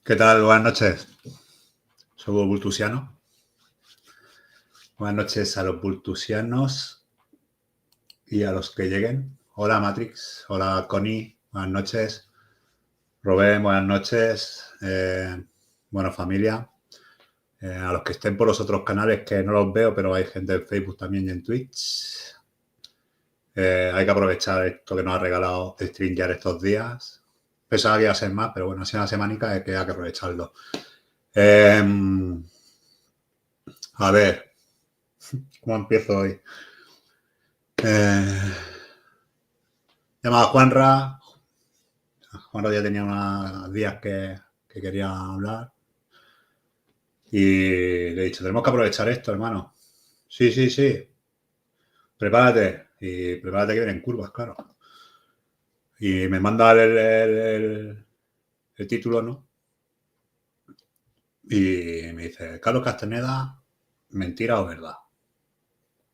¿Qué tal? Buenas noches. Soy Bultusiano. Buenas noches a los bultusianos y a los que lleguen. Hola Matrix, hola Connie, buenas noches. Robén, buenas noches. Bueno, familia. A los que estén por los otros canales que no los veo, pero hay gente en Facebook también y en Twitch. Hay que aprovechar esto que nos ha regalado StreamYard estos días. Pensaba que iba a ser más, pero bueno, si es una semanica hay que aprovecharlo. A ver, ¿cómo empiezo hoy? Llamaba a Juanra. Juanra ya tenía unos días que quería hablar. Y le he dicho, tenemos que aprovechar esto, hermano. Sí. Prepárate. Y prepárate que vienen curvas, claro. Y me manda el título, ¿no? Y me dice, Carlos Castaneda, mentira o verdad.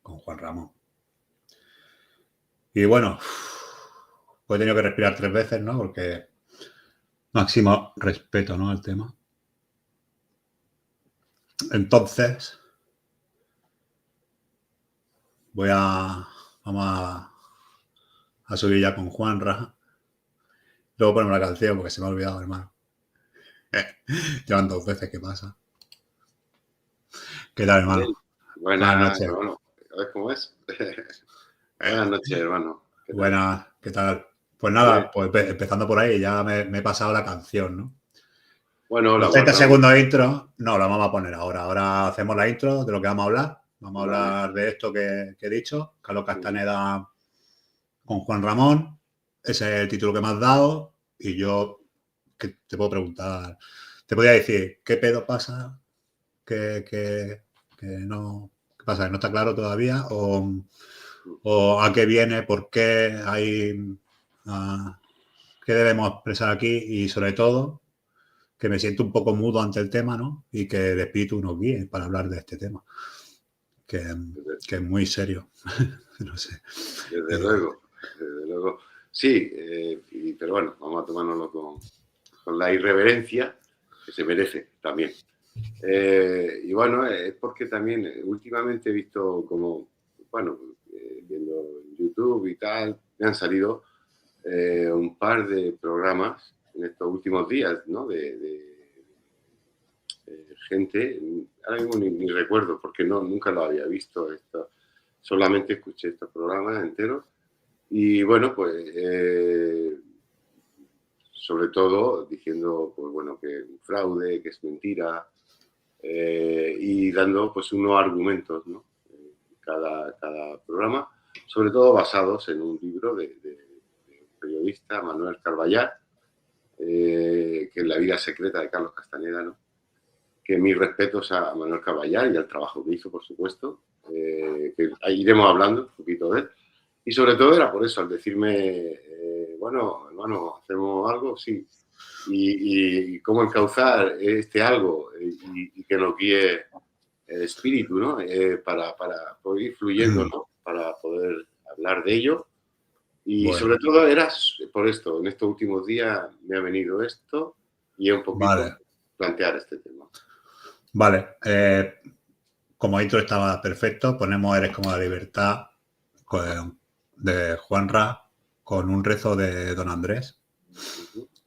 Con Juan Ramón. Y bueno, pues he tenido que respirar 3 veces, ¿no? Porque máximo respeto, ¿no? Al tema. Entonces, vamos a subir ya con Juanra. Luego ponemos la canción porque se me ha olvidado, hermano. Llevan 2 veces, ¿qué pasa? ¿Qué tal, hermano? Buenas noches, hermano. A ver cómo es. Buenas noches, hermano. Buenas, ¿qué tal? Pues nada, pues empezando por ahí, ya me he pasado la canción, ¿no? Bueno, los 30 segundos de intro, no, la vamos a poner ahora. Ahora hacemos la intro de lo que vamos a hablar. Vamos a hablar de esto que he dicho. Carlos Castaneda con Juan Ramón. Ese es el título que me has dado. Y yo que te puedo preguntar, te podría decir, ¿qué pedo pasa? ¿Qué no, ¿qué pasa? ¿Que no está claro todavía? ¿O a qué viene? ¿Por qué hay? ¿Qué debemos expresar aquí? Y sobre todo, que me siento un poco mudo ante el tema, ¿no? Y que el espíritu nos guíe para hablar de este tema, que es muy serio. No sé. Desde luego. Sí, pero bueno, vamos a tomárnoslo con la irreverencia que se merece también. Y bueno, es porque también últimamente he visto como, bueno, viendo YouTube y tal, me han salido un par de programas en estos últimos días, ¿no? De gente, ahora mismo ni recuerdo porque nunca lo había visto, solamente escuché estos programas enteros y bueno, pues sobre todo diciendo pues bueno que es un fraude, que es mentira y dando pues unos argumentos, ¿no? Cada programa, sobre todo basados en un libro de un periodista, Manuel Carballar, que es La vida secreta de Carlos Castaneda, ¿no? Que mis respetos a Manuel Carballar y al trabajo que hizo, por supuesto, que iremos hablando un poquito de él. Y sobre todo era por eso, al decirme, bueno, hermano, ¿hacemos algo? Sí. Y cómo encauzar este algo y que nos guíe el espíritu, ¿no? Para poder ir fluyendo, ¿no? Para poder hablar de ello. Y bueno, sobre todo era por esto, en estos últimos días me ha venido esto y un poquito plantear este tema. Vale, como intro estaba perfecto, ponemos Eres como la libertad de Juanra con un rezo de Don Andrés,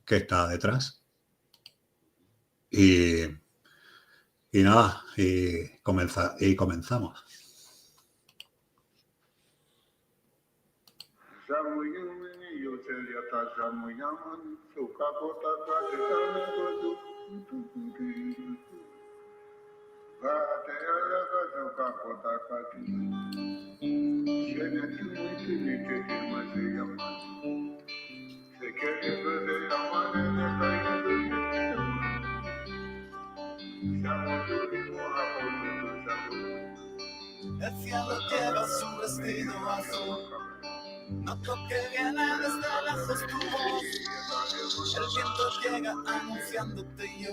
que está detrás. Y nada, y comenzamos. El cielo lleva su vestido azul. Noto que viene desde lejos tu voz. El viento llega anunciándote yo.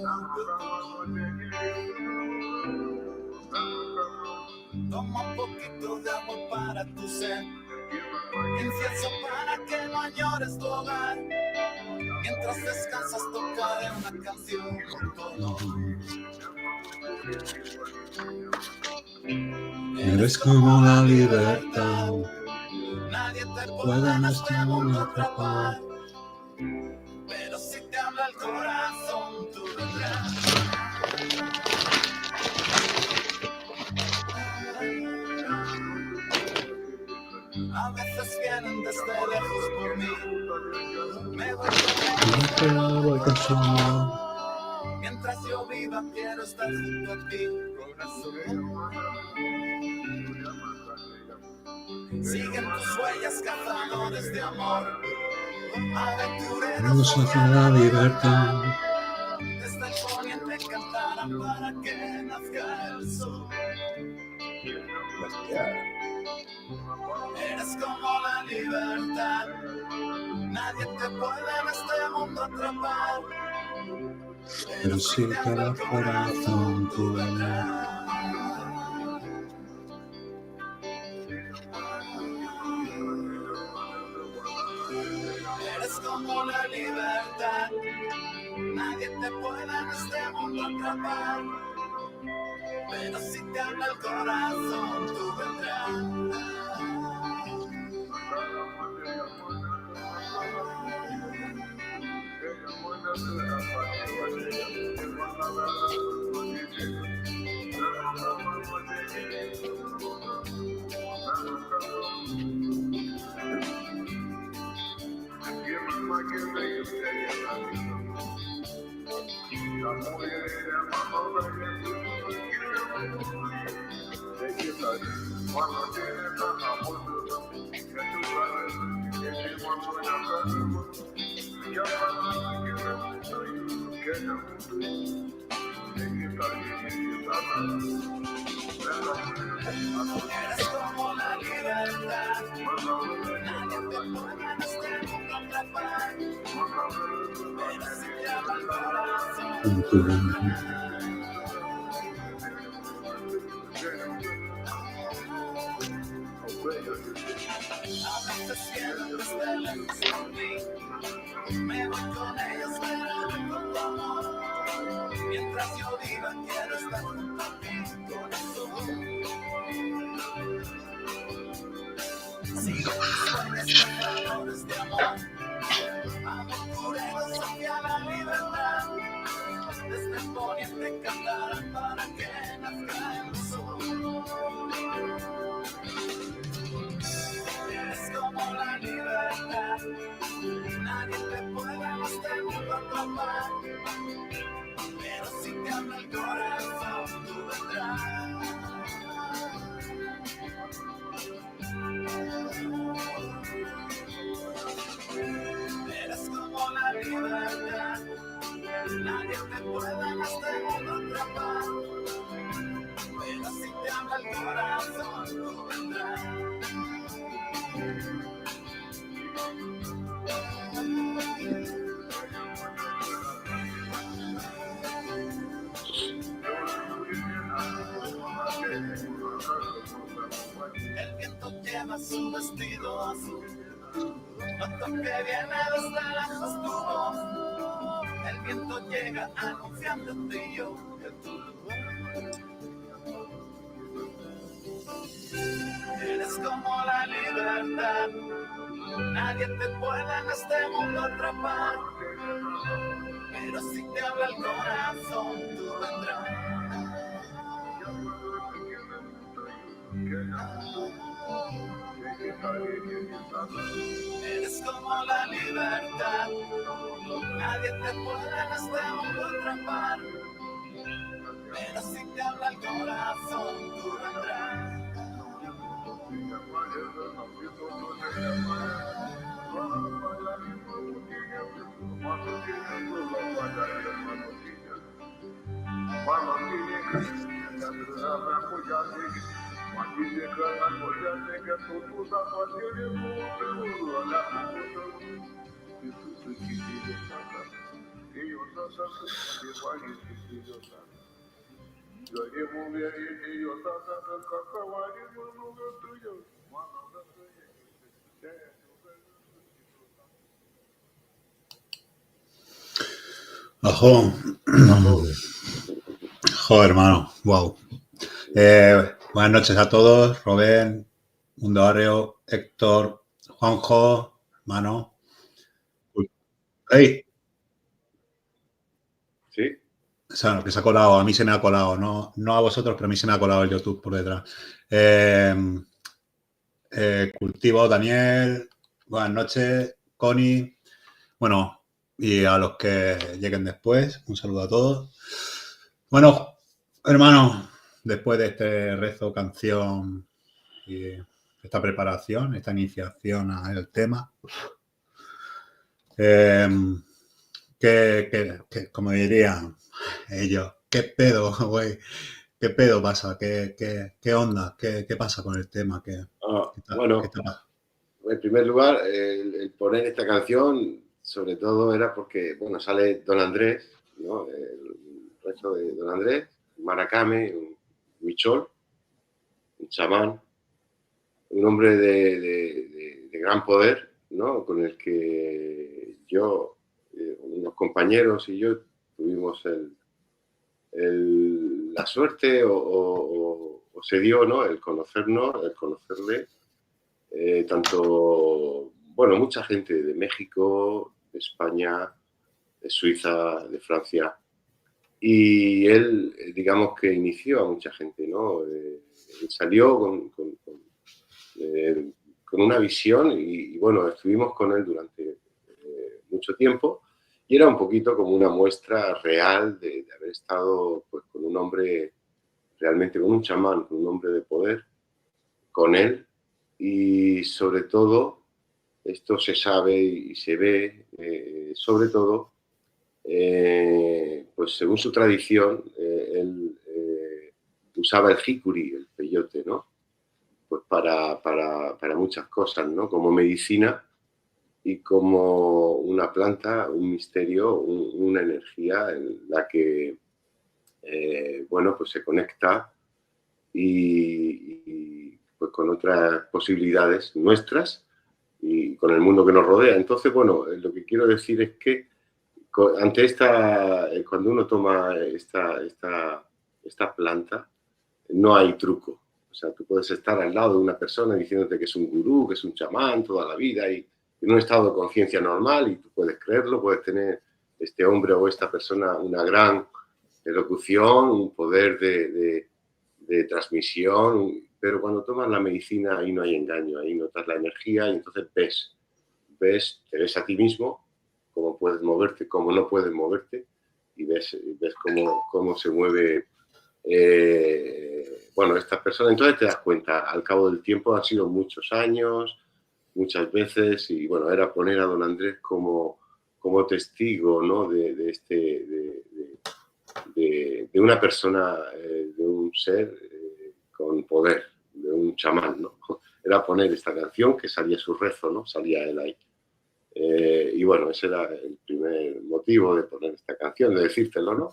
Toma un poquito de agua para tu sed, incienso para que no añores tu hogar. Mientras descansas tocaré una canción junto. Eres como la libertad, Nadie te puede puede en en este este mundo mundo atrapar. atrapar. Pero si te habla el corazón, tú vendrás. A veces vienen desde lejos por mí. Me voy con ellos. Mientras yo viva quiero estar junto a ti, corazón. Siguen tus huellas, cazadores de amor. Aventureros hacia la libertad. Desde el poniente cantarán para que nazca el sol. Eres como la libertad. Nadie te puede en este mundo atrapar. Pero si te habla el corazón, tú vendrás. Eres como la libertad. Nadie te puede en este mundo atrapar. Pero si te habla el corazón, tú vendrás. Eres como la libertad. Nadie te puede en este mundo atrapar. Pero si te habla el corazón, Tú vendrás. a veces vienen desde lejos por mí. Me voy con ellos, pero con tu amor. Mientras yo viva quiero estar junto a ti, corazón. Sigo tus sueños, cazadores de amor. Aventureros hacia la libertad. Desde el poniente cantarán para que nazca el sol. Eres como la libertad. Nadie te puede en este mundo atrapar. Pero si te habla el corazón, tú vendrás. Eres como la libertad. Nadie te puede en este mundo atrapar. Pero si te habla el corazón, tú vendrás. El viento lleva su vestido azul. Noto que viene desde lejos tu voz. El viento llega anunciándote y yo que tu lugar. Eres como la libertad. Nadie te puede en este mundo atrapar. Pero si te habla el corazón, tú vendrás. Eres como la libertad. Nadie te puede en este mundo atrapar. Pero si te habla el corazón, tú vendrás. Ojo. Joder, hermano. Wow. Buenas noches a todos. Rubén, Mundo Arreo, Héctor, Juanjo, hermano. ¡Ey! ¿Sí? O sea, que se ha colado, a mí se me ha colado, no a vosotros, pero a mí se me ha colado el YouTube por detrás. Cultivo, Daniel, buenas noches, Connie. Bueno, y a los que lleguen después, un saludo a todos. Bueno, hermano, después de este rezo, canción y esta preparación, esta iniciación al tema, como dirían ellos, ¿qué pedo, güey? ¿Qué pedo pasa? ¿Qué onda? ¿Qué pasa con el tema? Bueno, ¿qué pasa? en primer lugar, el poner esta canción, sobre todo, era porque, bueno, sale Don Andrés, ¿no? El rezo de Don Andrés, Maracame, un huichol, un chamán, un hombre de gran poder, ¿no? Con el que yo, unos compañeros y yo tuvimos la suerte o se dio, ¿no? El conocernos, el conocerle, tanto, bueno, mucha gente de México, de España, de Suiza, de Francia, y él, digamos que inició a mucha gente, ¿no? Salió con una visión y, bueno, estuvimos con él durante mucho tiempo y era un poquito como una muestra real de haber estado pues, con un hombre, realmente con un chamán, con un hombre de poder, con él y sobre todo, esto se sabe y se ve, sobre todo, pues según su tradición, él usaba el jicuri, el peyote, ¿no? Pues para muchas cosas, ¿no? Como medicina y como una planta, un misterio, una energía en la que, bueno, pues se conecta y pues con otras posibilidades nuestras y con el mundo que nos rodea. Entonces, bueno, lo que quiero decir es que ante cuando uno toma esta planta, no hay truco. O sea, tú puedes estar al lado de una persona diciéndote que es un gurú, que es un chamán toda la vida y en un estado de conciencia normal y tú puedes creerlo, puedes tener este hombre o esta persona una gran elocución, un poder de transmisión, pero cuando tomas la medicina ahí no hay engaño, ahí notas la energía y entonces te ves a ti mismo, cómo puedes moverte, cómo no puedes moverte y ves cómo se mueve bueno, estas personas. Entonces te das cuenta, al cabo del tiempo han sido muchos años, muchas veces, y bueno, era poner a don Andrés como testigo, ¿no? De una persona, de un ser con poder, de un chamán, ¿no? Era poner esta canción que salía su rezo, ¿no? Salía él ahí. Y bueno, ese era el primer motivo de poner esta canción, de decírtelo, ¿no?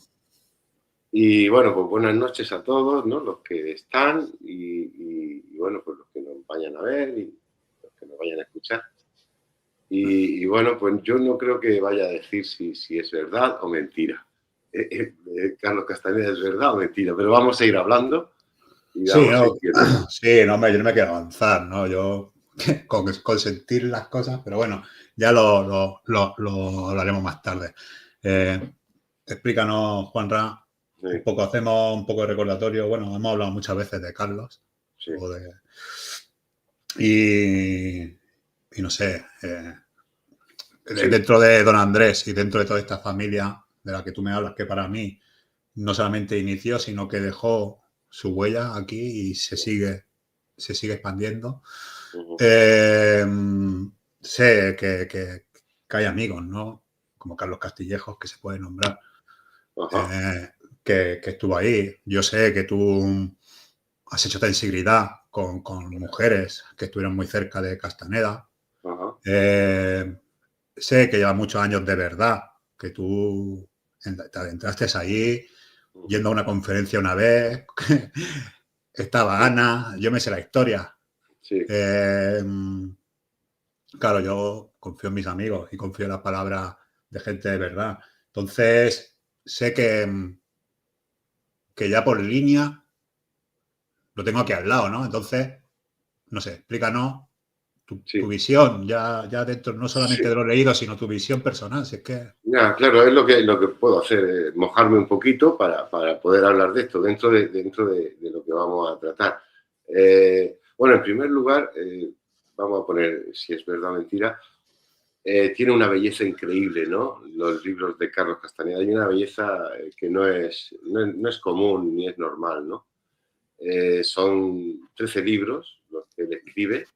Y bueno, pues buenas noches a todos, ¿no? Los que están y bueno, pues los que nos vayan a ver y los que nos vayan a escuchar. Y bueno, pues yo no creo que vaya a decir si es verdad o mentira. Carlos Castañeda, ¿es verdad o mentira? Pero vamos a ir hablando y Sí, vamos a ir viendo. sí, no, hombre, yo no me quiero avanzar, ¿no? Yo con sentir las cosas, pero bueno, ya lo hablaremos más tarde. Explícanos, Juanra, Sí, hacemos un poco de recordatorio. Bueno, hemos hablado muchas veces de Carlos. sí, Y no sé, sí. dentro de Don Andrés y dentro de toda esta familia de la que tú me hablas, que para mí no solamente inició, sino que dejó su huella aquí y se sigue expandiendo. Uh-huh. Sé que hay amigos, ¿no? Como Carlos Castillejos, que se puede nombrar, que estuvo ahí. Yo sé que tú has hecho sensibilidad con mujeres que estuvieron muy cerca de Castaneda. Uh-huh. Sé que lleva muchos años de verdad, que tú te adentraste ahí, yendo a una conferencia una vez, estaba Ana, yo me sé la historia. Sí. Claro, yo confío en mis amigos y confío en las palabras de gente de verdad. Entonces, sé que ya por línea lo tengo aquí al lado, ¿no? Entonces, no sé, explícanos tu visión, ya dentro, no solamente de lo leído, sino tu visión personal, si es que... Ya, claro, es lo que puedo hacer, mojarme un poquito para poder hablar de esto, dentro de lo que vamos a tratar. Bueno, en primer lugar, vamos a poner si es verdad o mentira. Tiene una belleza increíble, ¿no? Los libros de Carlos Castaneda. Hay una belleza que no es común ni es normal, ¿no? Son 13 libros los que él escribe.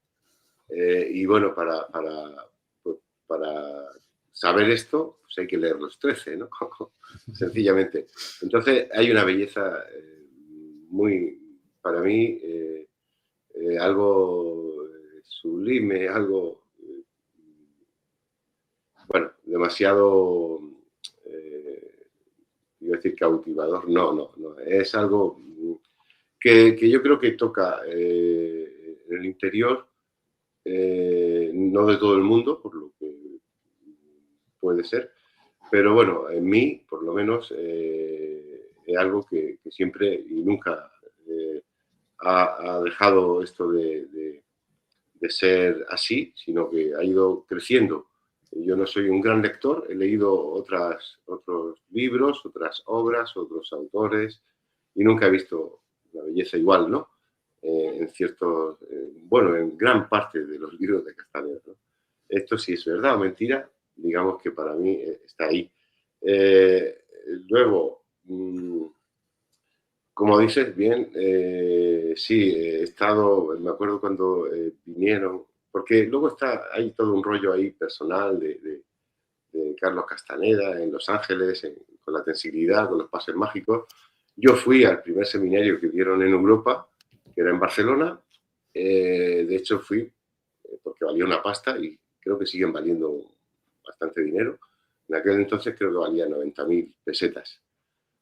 Y bueno, para saber esto, pues hay que leer los 13, ¿no? Sencillamente. Entonces, hay una belleza muy, para mí, algo sublime, algo, bueno, demasiado, iba a decir cautivador. No. Es algo que yo creo que toca en el interior, no de todo el mundo, por lo que puede ser, pero bueno, en mí, por lo menos, es algo que siempre y nunca ha dejado esto de ser así, sino que ha ido creciendo. Yo no soy un gran lector, he leído otros libros, otras obras, otros autores, y nunca he visto la belleza igual, ¿no? En ciertos, bueno, en gran parte de los libros de Castaneda, ¿no? Esto sí es verdad o mentira, digamos que para mí está ahí. Luego, como dices bien, sí, he estado, me acuerdo cuando vinieron, porque luego hay todo un rollo ahí personal de Carlos Castaneda en Los Ángeles, con la tensibilidad, con los pases mágicos. Yo fui al primer seminario que dieron en Europa, que era en Barcelona. De hecho, fui porque valía una pasta y creo que siguen valiendo bastante dinero. En aquel entonces creo que valía 90.000 pesetas.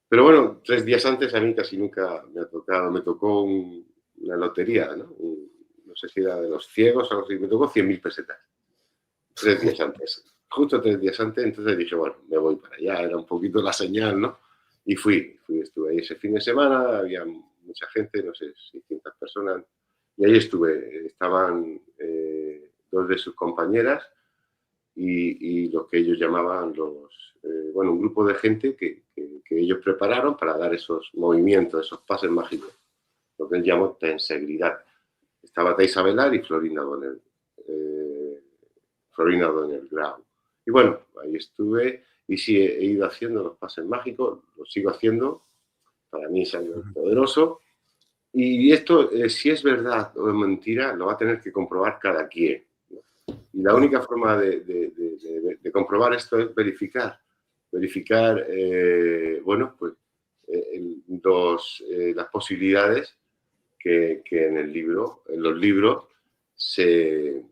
Pero bueno, 3 días antes a mí casi nunca me tocó una lotería, ¿no? No sé si era de los ciegos o algo así, me tocó 100.000 pesetas. 3 días antes. Justo 3 días antes, entonces dije, bueno, me voy para allá, era un poquito la señal, ¿no? Y estuve ahí ese fin de semana, había mucha gente, no sé, 600 personas, y ahí estaban 2 de sus compañeras y lo que ellos llamaban bueno, un grupo de gente que ellos prepararon para dar esos movimientos, esos pases mágicos, lo que él llamó tensegridad. Estaba Thais Avelar y Florina Donel Grau. Y bueno, ahí estuve y sí, he ido haciendo los pases mágicos, los sigo haciendo, para mí es algo poderoso. Y esto, si es verdad o es mentira, lo va a tener que comprobar cada quien, ¿no? Y la única forma de comprobar esto es verificar, bueno, pues las posibilidades que en los libros se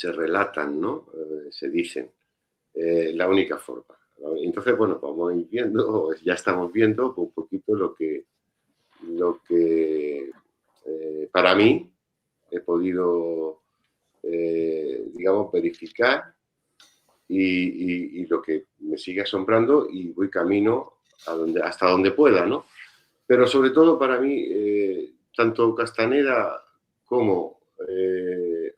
relatan, ¿no? Se dicen. La única forma. Entonces, bueno, vamos a ir viendo, ya estamos viendo un poquito lo que para mí he podido, digamos, verificar y lo que me sigue asombrando y voy camino hasta donde pueda, ¿no? Pero sobre todo para mí, tanto Castaneda como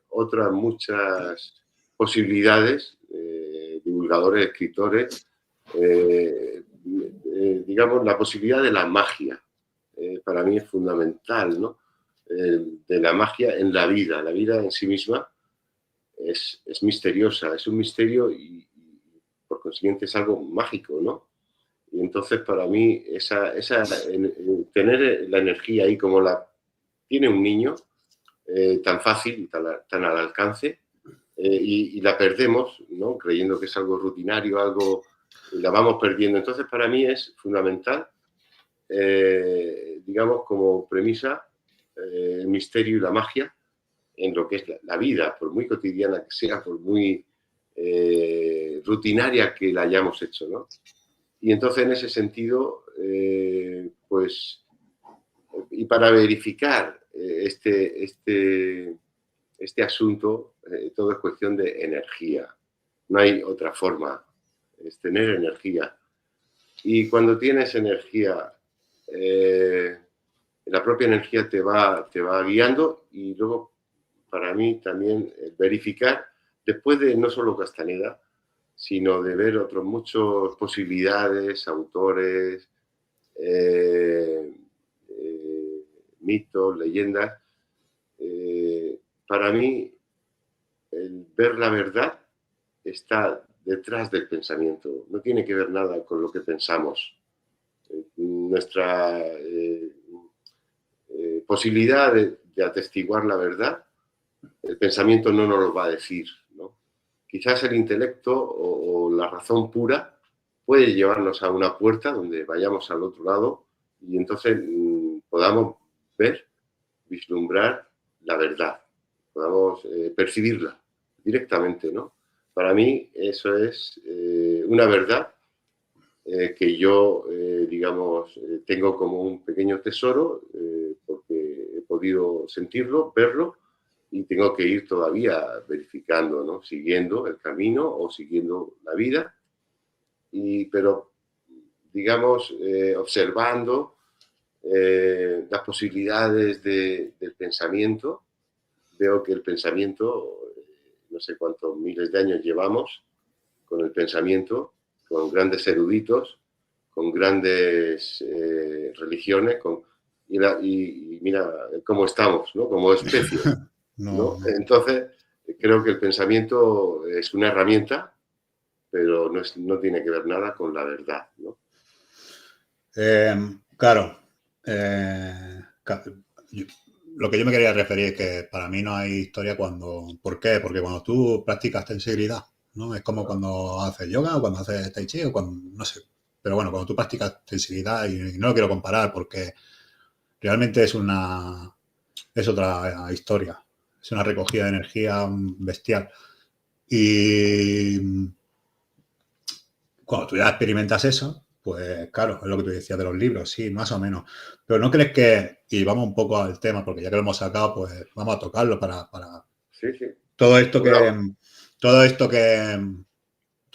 otras muchas posibilidades, divulgadores, escritores, digamos, la posibilidad de la magia, para mí es fundamental, ¿no? De la magia en la vida. La vida en sí misma es misteriosa, es un misterio y por consiguiente es algo mágico, ¿no? Y entonces para mí tener la energía ahí como la tiene un niño, tan fácil y tan al alcance, y la perdemos, ¿no? Creyendo que es algo rutinario, la vamos perdiendo. Entonces para mí es fundamental, digamos, como premisa, el misterio y la magia en lo que es la vida, por muy cotidiana que sea, por muy rutinaria que la hayamos hecho, ¿no? Y entonces en ese sentido, pues, y para verificar este asunto, todo es cuestión de energía. No hay otra forma, es tener energía. Y cuando tienes energía, la propia energía te va guiando, y luego, para mí también, verificar, después de no solo Castaneda, sino de ver otras muchas posibilidades, autores, mitos, leyendas. Para mí, el ver la verdad está detrás del pensamiento. No tiene que ver nada con lo que pensamos. Nuestra posibilidad de atestiguar la verdad, el pensamiento no nos lo va a decir, ¿no? Quizás el intelecto o la razón pura puede llevarnos a una puerta donde vayamos al otro lado y entonces podamos ver, vislumbrar la verdad, podamos percibirla directamente, ¿no? Para mí eso es una verdad que yo, digamos, tengo como un pequeño tesoro, porque he podido sentirlo, verlo, y tengo que ir todavía verificando, ¿no? Siguiendo el camino o siguiendo la vida, pero, digamos, observando las posibilidades del pensamiento. Veo que el pensamiento, no sé cuántos miles de años llevamos con el pensamiento, con grandes eruditos, con grandes religiones, y mira cómo estamos, ¿no? Como especie, ¿no? Entonces, creo que el pensamiento es una herramienta, pero no tiene que ver nada con la verdad, ¿no? Claro. Lo que yo me quería referir es que para mí no hay historia cuando... ¿Por qué? Porque cuando tú practicas tensibilidad, ¿no? Es como cuando haces yoga o cuando haces tai chi o cuando... no sé. Pero bueno, cuando tú practicas tensibilidad, y no lo quiero comparar porque realmente es otra historia. Es una recogida de energía bestial. Y cuando tú ya experimentas eso, pues claro, es lo que tú decías de los libros, sí, más o menos. Pero ¿no crees que, y vamos un poco al tema, porque ya que lo hemos sacado, pues vamos a tocarlo para Sí, sí. todo esto Bueno, todo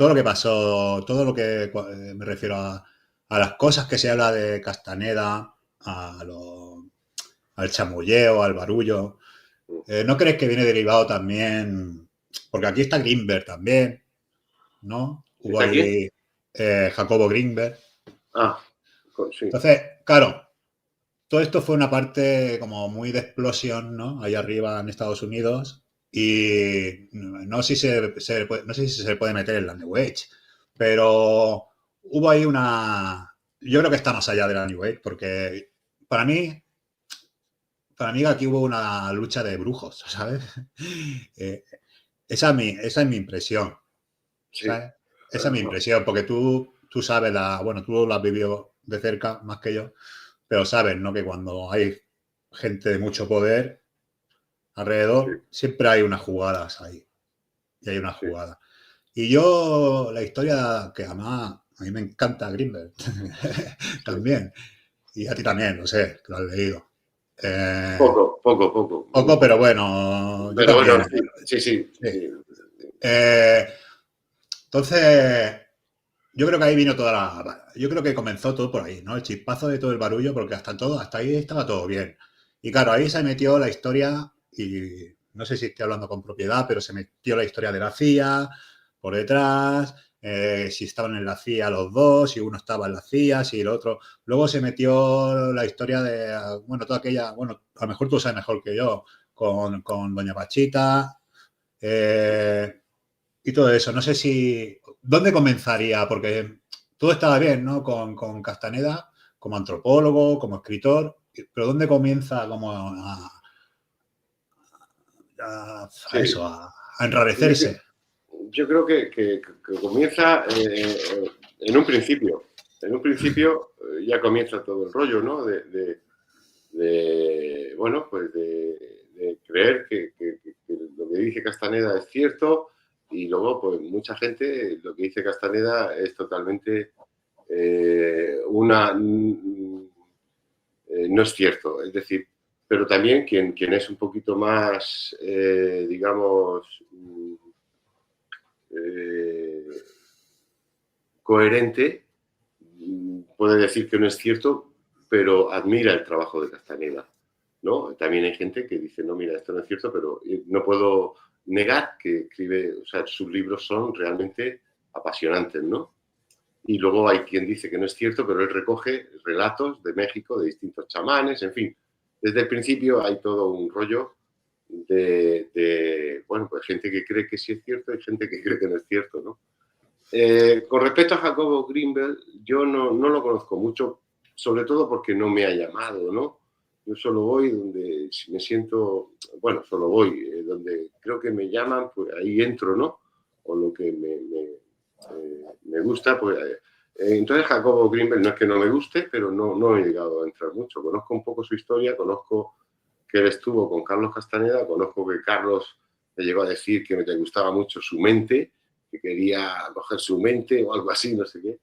lo que pasó, todo lo que me refiero a las cosas que se habla de Castaneda, al chamulleo, al barullo. ¿No crees que viene derivado también? Porque aquí está Greenberg también, ¿no? Hubo ¿está quién? ahí Jacobo Greenberg. Ah, sí. Entonces, claro, todo esto fue una parte como muy de explosión, ¿no? Ahí arriba en Estados Unidos. Y no sé no sé si se puede meter en la New Age, pero hubo ahí una... Yo creo que está más allá de la New Age, porque para mí, para mí aquí hubo una lucha de brujos, ¿sabes? Eh, esa es mi impresión, Sí. ¿sabes? Esa es mi impresión, porque tú sabes, bueno, tú lo has vivido de cerca más que yo, pero sabes, ¿no? Que cuando hay gente de mucho poder Sí, alrededor, siempre hay unas jugadas ahí. Y hay una sí. jugada. Y yo, la historia que además a mí me encanta Greenberg Sí. también. Y a ti también, lo sé, que lo has leído. Poco, muy Poco, pero poco. bueno, yo Pero también. bueno, sí, sí, Sí. sí. Eh, entonces, yo creo que ahí vino yo creo que comenzó todo por ahí, ¿no? El chispazo de todo el barullo, porque hasta ahí estaba todo bien. Y claro, ahí se metió la historia, y no sé si estoy hablando con propiedad, pero se metió la historia de la CIA por detrás, si estaban en la CIA los dos, si uno estaba en la CIA, si el otro. Luego se metió la historia de, bueno, toda aquella, bueno, a lo mejor tú sabes mejor que yo, con Doña Pachita, eh, y todo eso. No sé si... ¿Dónde comenzaría? Porque todo estaba bien, ¿no? Con Castaneda como antropólogo, como escritor, pero ¿dónde comienza como a Sí. eso, a enrarecerse? Yo creo que comienza en un principio. En un principio ya comienza todo el rollo, ¿no? Bueno, pues de creer que lo que dice Castaneda es cierto, y luego, pues mucha gente, lo que dice Castaneda es totalmente no es cierto. Es decir, pero también quien es un poquito más, digamos, coherente, puede decir que no es cierto, pero admira el trabajo de Castaneda, ¿no? También hay gente que dice, no, mira, esto no es cierto, pero no puedo negar que escribe, o sea, sus libros son realmente apasionantes, ¿no? Y luego hay quien dice que no es cierto, pero él recoge relatos de México, de distintos chamanes, en fin. Desde el principio hay todo un rollo bueno, pues gente que cree que sí es cierto y gente que cree que no es cierto, ¿no? Con respecto a Jacobo Greenberg, yo no lo conozco mucho, sobre todo porque no me ha llamado, ¿no? Yo solo voy donde me siento, bueno, solo voy, donde creo que me llaman, pues ahí entro, ¿no? O lo que me gusta, pues... entonces Jacobo Greenberg no es que no me guste, pero no he llegado a entrar mucho. Conozco un poco su historia, conozco que él estuvo con Carlos Castaneda, conozco que Carlos le llegó a decir que le gustaba mucho su mente, que quería coger su mente o algo así, no sé qué.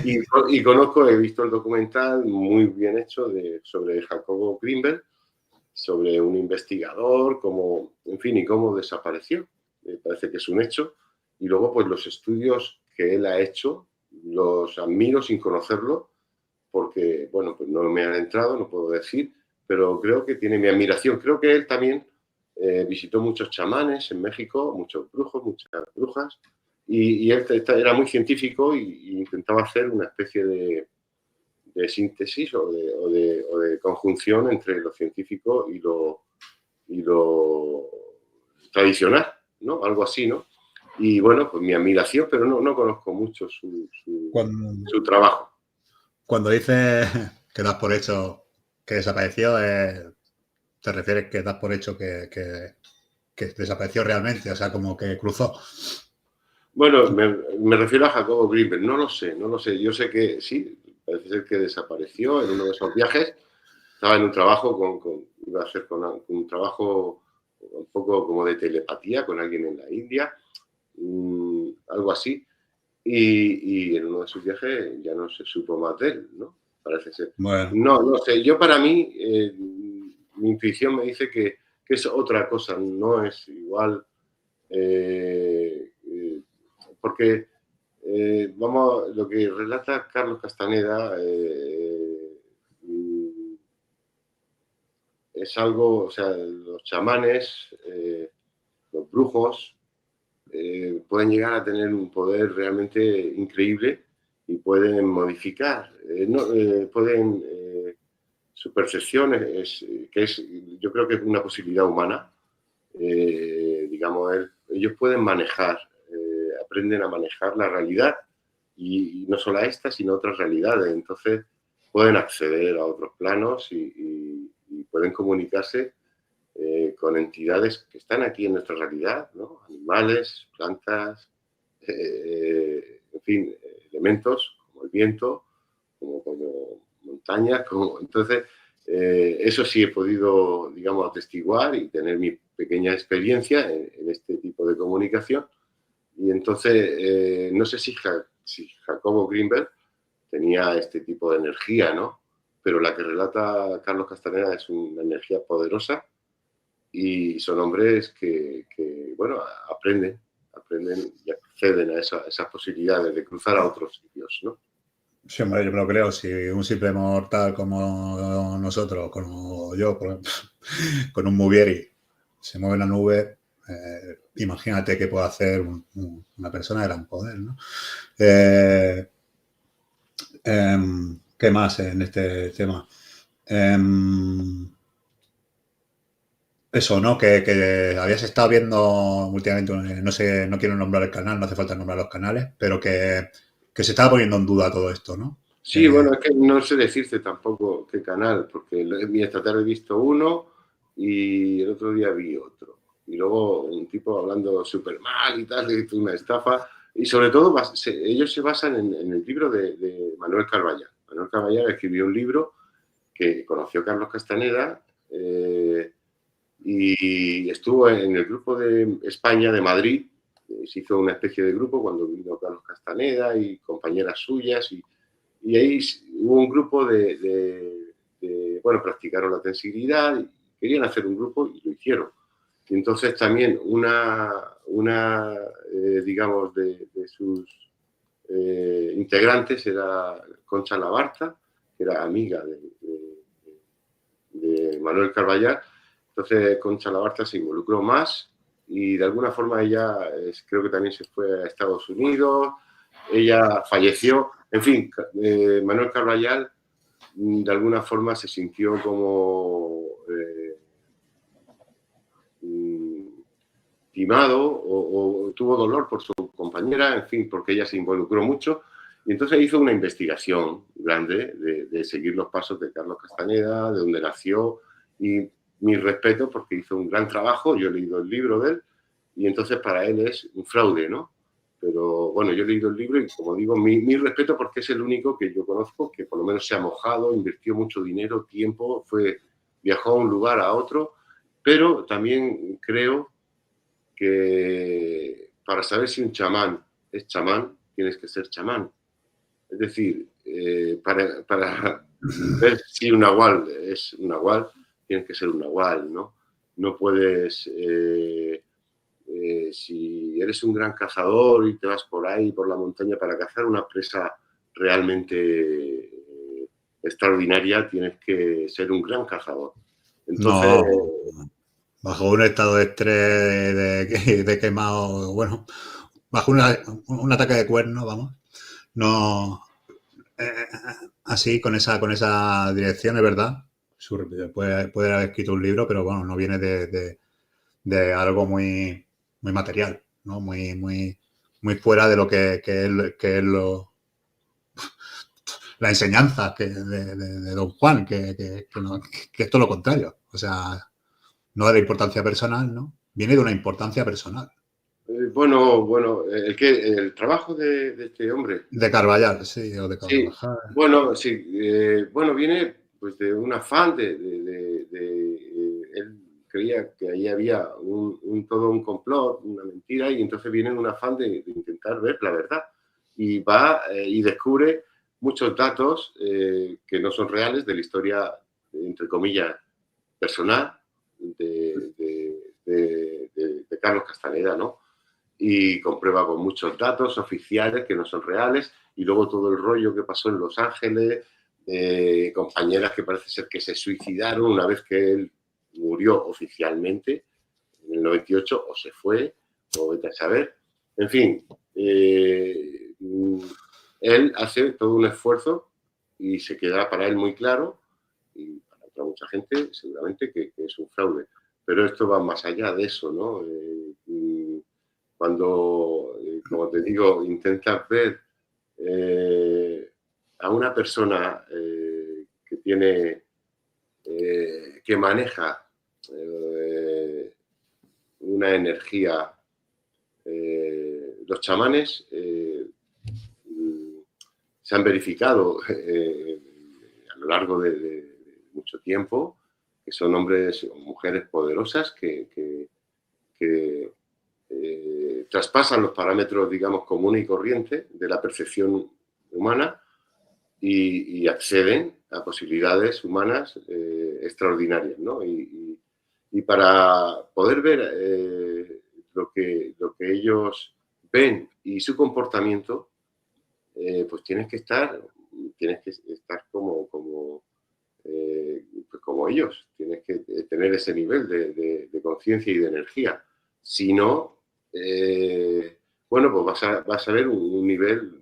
Y conozco, he visto el documental muy bien hecho sobre Jacobo Greenberg, sobre un investigador, en fin, y cómo desapareció. Me parece que es un hecho. Y luego, pues los estudios que él ha hecho, los admiro sin conocerlo, porque, bueno, pues no me han entrado, no puedo decir, pero creo que tiene mi admiración. Creo que él también visitó muchos chamanes en México, muchos brujos, muchas brujas, y él era muy científico y intentaba hacer una especie de síntesis o de conjunción entre lo científico y lo tradicional, ¿no? Algo así, ¿no? Y bueno, pues mi admiración, pero no conozco mucho su trabajo. Cuando dices que das por hecho que desapareció, te refieres que das por hecho que desapareció realmente, o sea, como que cruzó. Bueno, me refiero a Jacobo Greenberg, no lo sé. Yo sé que sí, parece ser que desapareció en uno de esos viajes. Estaba en un trabajo iba a hacer con un trabajo un poco como de telepatía con alguien en la India, algo así. Y en uno de sus viajes ya no se supo más de él, ¿no? Parece ser. Bueno. No sé. Yo para mí, mi intuición me dice que es otra cosa, no es igual. Porque, vamos, lo que relata Carlos Castaneda es algo, o sea, los chamanes, los brujos, pueden llegar a tener un poder realmente increíble y pueden modificar, su percepción yo creo que es una posibilidad humana, digamos, ellos pueden manejar, aprenden a manejar la realidad y no solo a esta, sino a otras realidades, entonces pueden acceder a otros planos y pueden comunicarse con entidades que están aquí en nuestra realidad, ¿no? Animales, plantas, en fin, elementos como el viento, como montañas, entonces eso sí he podido, digamos, atestiguar y tener mi pequeña experiencia en este tipo de comunicación. Y entonces no sé si Jacobo Greenberg tenía este tipo de energía, ¿no? Pero la que relata Carlos Castaneda es una energía poderosa y son hombres que bueno, aprenden y acceden a esas posibilidades de cruzar a otros sitios, ¿no? Sí, hombre, yo me lo creo. Si un simple mortal como nosotros, como yo, por ejemplo, con un Movieri, se mueve en la nube, imagínate qué puede hacer una persona de gran poder, ¿no? ¿Qué más en este tema? Eso, ¿no? Que habías estado viendo últimamente, no sé, no quiero nombrar el canal, no hace falta nombrar los canales, pero que se estaba poniendo en duda todo esto, ¿no? Sí, bueno, es que no sé decirte tampoco qué canal, porque esta tarde he visto uno y el otro día vi otro. Y luego un tipo hablando súper mal y tal, de una estafa. Y sobre todo ellos se basan en el libro de Manuel Carballar. Manuel Carballar escribió un libro que conoció Carlos Castaneda y estuvo en el grupo de España de Madrid. Se hizo una especie de grupo cuando vino Carlos Castaneda y compañeras suyas y ahí hubo un grupo bueno, practicaron la sensibilidad, y querían hacer un grupo y lo hicieron. Y entonces también digamos, de sus integrantes era Concha Labarta, que era amiga de Manuel Carballal. Entonces Concha Labarta se involucró más y de alguna forma ella creo que también se fue a Estados Unidos, ella falleció. En fin, Manuel Carballal de alguna forma se sintió como timado o tuvo dolor por su compañera, en fin, porque ella se involucró mucho. Y entonces hizo una investigación grande de seguir los pasos de Carlos Castaneda, de donde nació, y mi respeto porque hizo un gran trabajo. Yo he leído el libro de él y entonces para él es un fraude, ¿no? Pero bueno, yo he leído el libro y como digo, mi respeto porque es el único que yo conozco que por lo menos se ha mojado, invirtió mucho dinero, tiempo, viajó a un lugar a otro, pero también creo que para saber si un chamán es chamán, tienes que ser chamán. Es decir, para ver si un nahual es un nahual, tienes que ser un nahual, ¿no? No puedes, si eres un gran cazador y te vas por ahí, por la montaña para cazar una presa realmente extraordinaria, tienes que ser un gran cazador. Entonces, no, bajo un estado de estrés, de quemado, bueno, bajo un ataque de cuerno, vamos, no, así, con esa dirección, es verdad, puede haber escrito un libro, pero bueno, no viene de algo muy, muy material, ¿no? Muy fuera de lo que es la enseñanza de Don Juan, que es todo lo contrario. O sea, no de la importancia personal, ¿no? Viene de una importancia personal. Bueno, el trabajo de este hombre. De Carballal, sí, o de Carballal. Sí, bueno, sí, bueno, viene pues de un afán él creía que ahí había todo un complot, una mentira, y entonces viene en un afán de intentar ver la verdad. Y va y descubre muchos datos que no son reales de la historia, entre comillas, personal de Carlos Castaneda, ¿no? Y comprueba con muchos datos oficiales que no son reales, y luego todo el rollo que pasó en Los Ángeles, compañeras que parece ser que se suicidaron una vez que él murió oficialmente, en el 98, o se fue, o vete a saber. En fin, él hace todo un esfuerzo y se queda para él muy claro, y para otra mucha gente seguramente que es un fraude. Pero esto va más allá de eso, ¿no? Cuando, como te digo, intentas ver a una persona que tiene, que maneja una energía, los chamanes se han verificado a lo largo de mucho tiempo que son hombres o mujeres poderosas que traspasan los parámetros, digamos, comunes y corrientes de la percepción humana y acceden a posibilidades humanas extraordinarias, ¿no? Y para poder ver lo que ellos ven y su comportamiento, pues tienes que estar como ellos, tienes que tener ese nivel de conciencia y de energía. Si no, bueno, pues vas a ver un nivel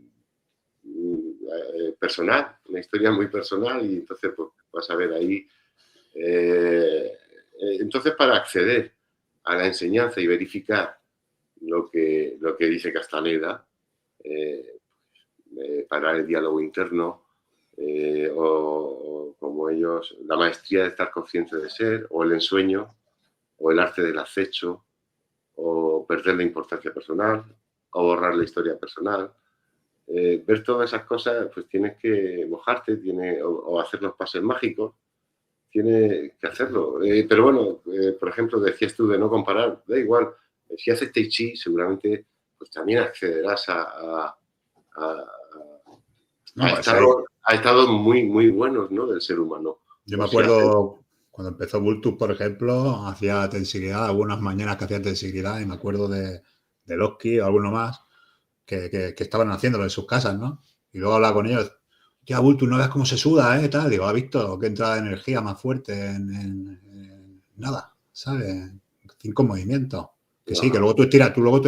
personal, una historia muy personal, y entonces pues vas a ver ahí. Entonces, para acceder a la enseñanza y verificar lo que dice Castaneda, parar el diálogo interno, o como ellos, la maestría de estar consciente de ser, o el ensueño, o el arte del acecho, o perder la importancia personal, o borrar la historia personal. Ver todas esas cosas, pues tienes que mojarte, o hacer los pases mágicos, tienes que hacerlo. Pero bueno, por ejemplo, decías tú de no comparar, da igual, si haces Tai Chi, seguramente pues también accederás a estados muy, muy buenos, ¿no?, del ser humano. Yo me acuerdo cuando empezó Vultus, por ejemplo, hacía tensibilidad, algunas mañanas que hacía tensibilidad, y me acuerdo de Loski o alguno más, que estaban haciéndolo en sus casas, ¿no? Y luego hablaba con ellos. Ya, Bultu, no ves cómo se suda, tal. Digo, ¿has visto qué entrada de energía más fuerte en nada, ¿sabes? 5 movimientos. Que sí, que luego tú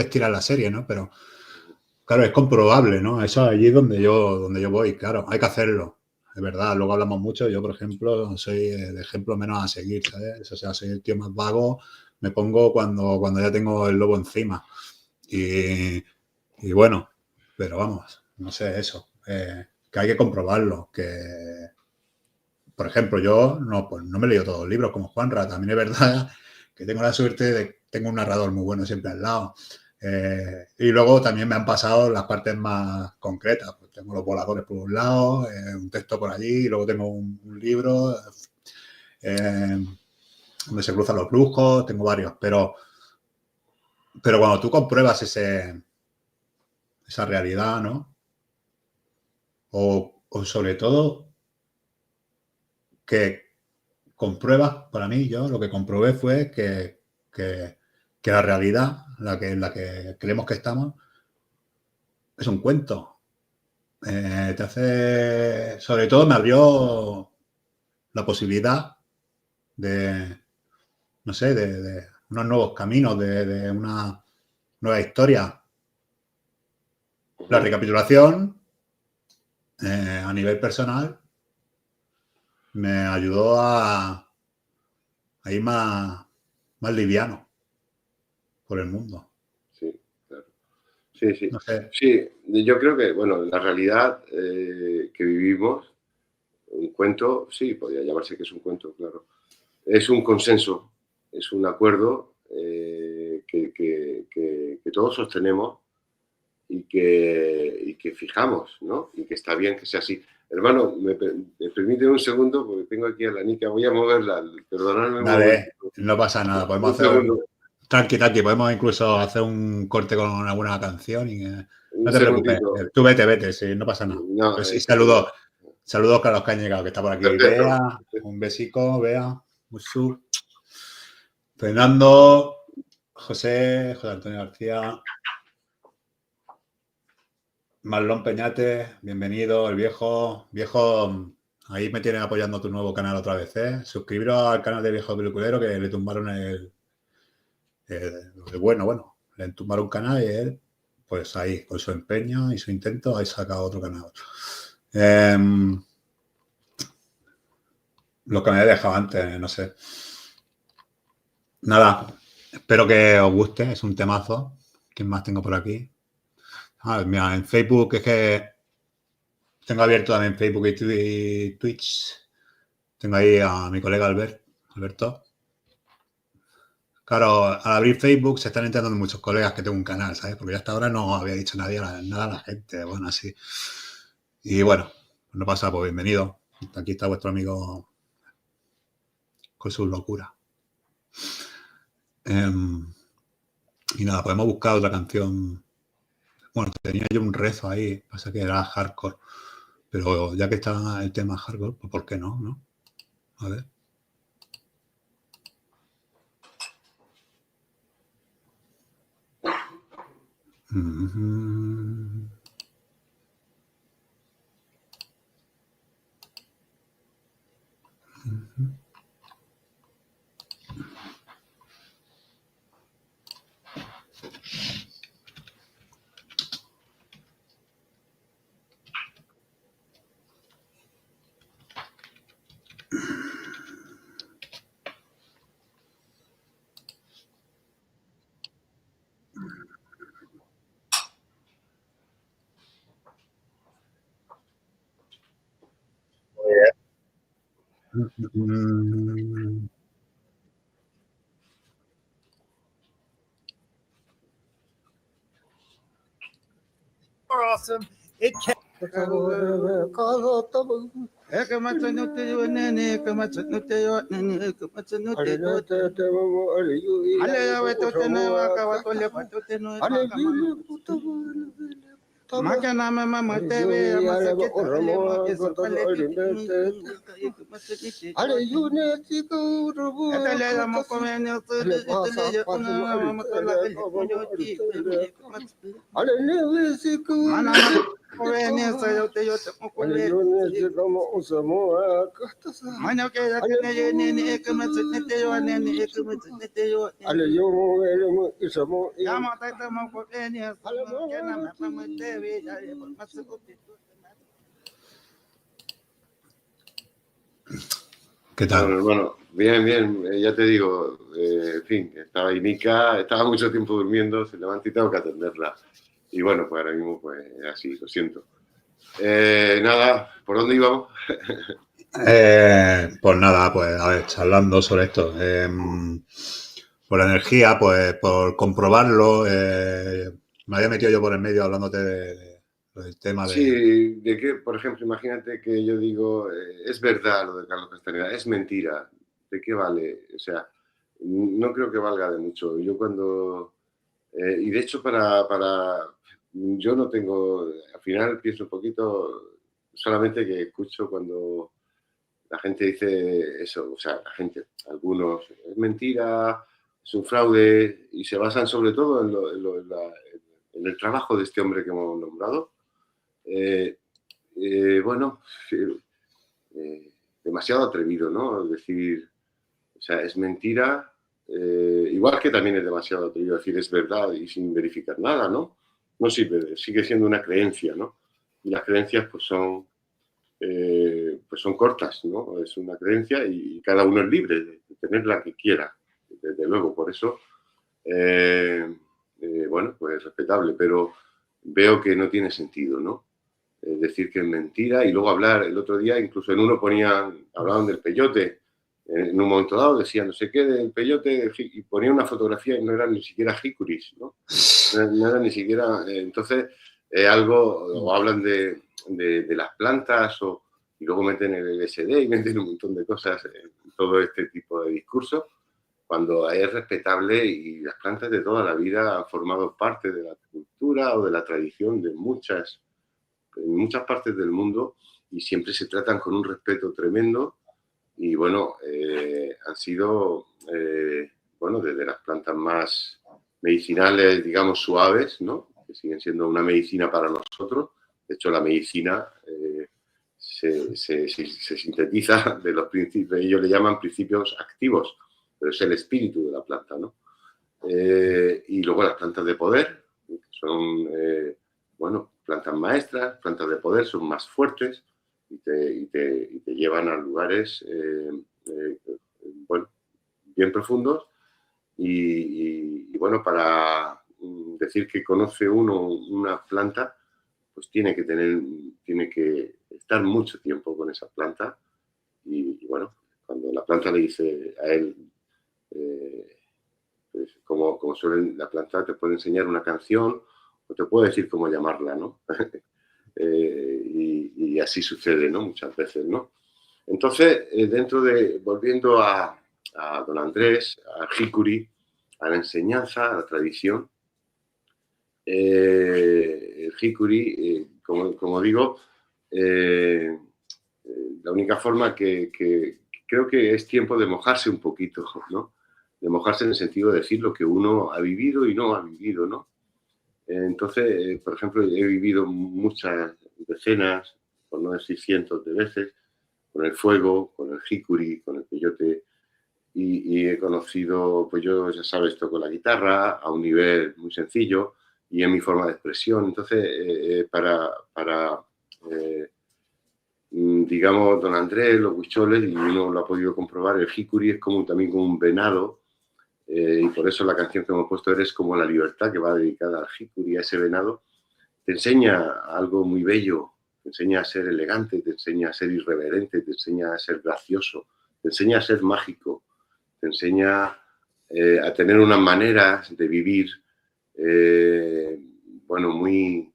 estiras la serie, ¿no? Pero, claro, es comprobable, ¿no? Eso allí es donde yo voy, claro. Hay que hacerlo, de verdad. Luego hablamos mucho. Yo, por ejemplo, soy el ejemplo menos a seguir, ¿sabes? O sea, soy el tío más vago. Me pongo cuando ya tengo el lobo encima. Y bueno, pero vamos, no sé, eso. Que hay que comprobarlo. Que, por ejemplo, yo pues no me he leído todos los libros como Juanra. También es verdad que tengo la suerte de que tengo un narrador muy bueno siempre al lado. Y luego también me han pasado las partes más concretas. Pues tengo los voladores por un lado, un texto por allí, y luego tengo un libro donde se cruzan los brujos, tengo varios. Pero cuando tú compruebas esa realidad, ¿no? O sobre todo que compruebas, para mí, yo lo que comprobé fue que la realidad, en la que creemos que estamos, es un cuento. Te hace, sobre todo me abrió la posibilidad de, no sé, de unos nuevos caminos, de una nueva historia. La recapitulación, a nivel personal, me ayudó a ir más liviano por el mundo. Sí, claro. Sí, sí. No sé. Sí, yo creo que, bueno, la realidad que vivimos, un cuento, sí, podría llamarse que es un cuento, claro. Es un consenso, es un acuerdo que todos sostenemos y que fijamos, ¿no? Y que está bien que sea así. Hermano, me permite un segundo porque tengo aquí a la Nica, voy a moverla, perdonadme. Dale, no pasa nada, podemos hacer... Tranqui, podemos incluso hacer un corte con alguna canción y no te preocupes. Tú vete, sí, no pasa nada. No, pues sí, saludos a los que han llegado, que está por aquí. Perfecto. Bea, un besico, Bea, Musu, Fernando, José Antonio García, Marlon Peñate, bienvenido, el viejo, ahí me tienes apoyando tu nuevo canal otra vez, ¿eh? Suscribiros al canal de Viejo Peliculero, que le tumbaron bueno, le entumbaron un canal y él, pues ahí, con su empeño y su intento, ha sacado otro canal. Lo que me he dejado antes, no sé. Nada, espero que os guste, es un temazo. ¿Quién más tengo por aquí? Mira, en Facebook es que tengo abierto también Facebook y Twitch. Tengo ahí a mi colega Alberto. Claro, al abrir Facebook se están enterando muchos colegas que tengo un canal, ¿sabes? Porque hasta ahora no había dicho nada a la gente, bueno, así. Y bueno, no pasa, pues bienvenido. Aquí está vuestro amigo con sus locuras. Y nada, podemos buscar otra canción. Bueno, tenía yo un rezo ahí, pasa que era hardcore. Pero ya que está el tema hardcore, pues ¿por qué no? A ver. Awesome. It can. Mañana mamá te ve, ¿Qué tal? Bueno, hermano, bien, bien, ya te digo, en fin, estaba ahí Mica, estaba mucho tiempo durmiendo, se levanta y tengo que atenderla. Y bueno, pues ahora mismo, pues así, lo siento. Nada, ¿por dónde íbamos? Pues nada, pues a ver, charlando sobre esto. Por la energía, pues por comprobarlo, me había metido yo por el medio hablándote del tema de... Sí, de que, por ejemplo, imagínate que yo digo, es verdad lo de Carlos Castaneda, es mentira, ¿de qué vale? O sea, no creo que valga de mucho. Yo cuando... y de hecho yo no tengo, al final pienso un poquito, solamente que escucho cuando la gente dice eso, o sea, la gente, algunos, es mentira, es un fraude, y se basan sobre todo en el trabajo de este hombre que hemos nombrado. Bueno, demasiado atrevido, ¿no? Es decir, o sea, es mentira, igual que también es demasiado atrevido decir es verdad y sin verificar nada, ¿no? No sirve, sigue siendo una creencia, ¿no? Y las creencias pues son cortas, ¿no? Es una creencia y cada uno es libre de tener la que quiera, desde luego. Por eso, bueno, pues respetable, pero veo que no tiene sentido, ¿no? Decir que es mentira y luego hablar. El otro día incluso en uno hablaban del peyote. En un momento dado decían no sé qué del peyote y ponían una fotografía y no eran ni siquiera jicuris, ¿no? No eran ni siquiera... entonces, o hablan de las plantas y luego meten el LSD y meten un montón de cosas en todo este tipo de discursos, cuando es respetable y las plantas de toda la vida han formado parte de la cultura o de la tradición de en muchas partes del mundo y siempre se tratan con un respeto tremendo y bueno, han sido, bueno, desde las plantas más medicinales, digamos, suaves, ¿no? Que siguen siendo una medicina para nosotros. De hecho, la medicina se sintetiza de los principios, ellos le llaman principios activos, pero es el espíritu de la planta, ¿no? Y luego las plantas de poder, que son, bueno, plantas maestras, plantas de poder, son más fuertes y te llevan a lugares, bueno, bien profundos y bueno, para decir que conoce uno una planta, pues tiene que estar mucho tiempo con esa planta y bueno, cuando la planta le dice a él, pues como suelen, la planta te puede enseñar una canción o te puede decir cómo llamarla, ¿no? Y así sucede, ¿no? Muchas veces, ¿no? Entonces, volviendo a don Andrés, a Hikuri, a la enseñanza, a la tradición, el Hikuri, como digo, la única forma que creo que es tiempo de mojarse un poquito, ¿no? De mojarse en el sentido de decir lo que uno ha vivido y no ha vivido, ¿no? Entonces, por ejemplo, he vivido muchas decenas, por no decir cientos de veces, con el fuego, con el Hikuri, con el peyote, y he conocido, pues yo, ya sabes, toco la guitarra a un nivel muy sencillo y en mi forma de expresión. Entonces, digamos, don Andrés, los huicholes, y uno lo ha podido comprobar, el Hikuri es también como un venado, y por eso la canción que hemos puesto Eres como la libertad, que va dedicada al Hikuri, a ese venado, te enseña algo muy bello, te enseña a ser elegante, te enseña a ser irreverente, te enseña a ser gracioso, te enseña a ser mágico, te enseña a tener unas maneras de vivir, bueno, muy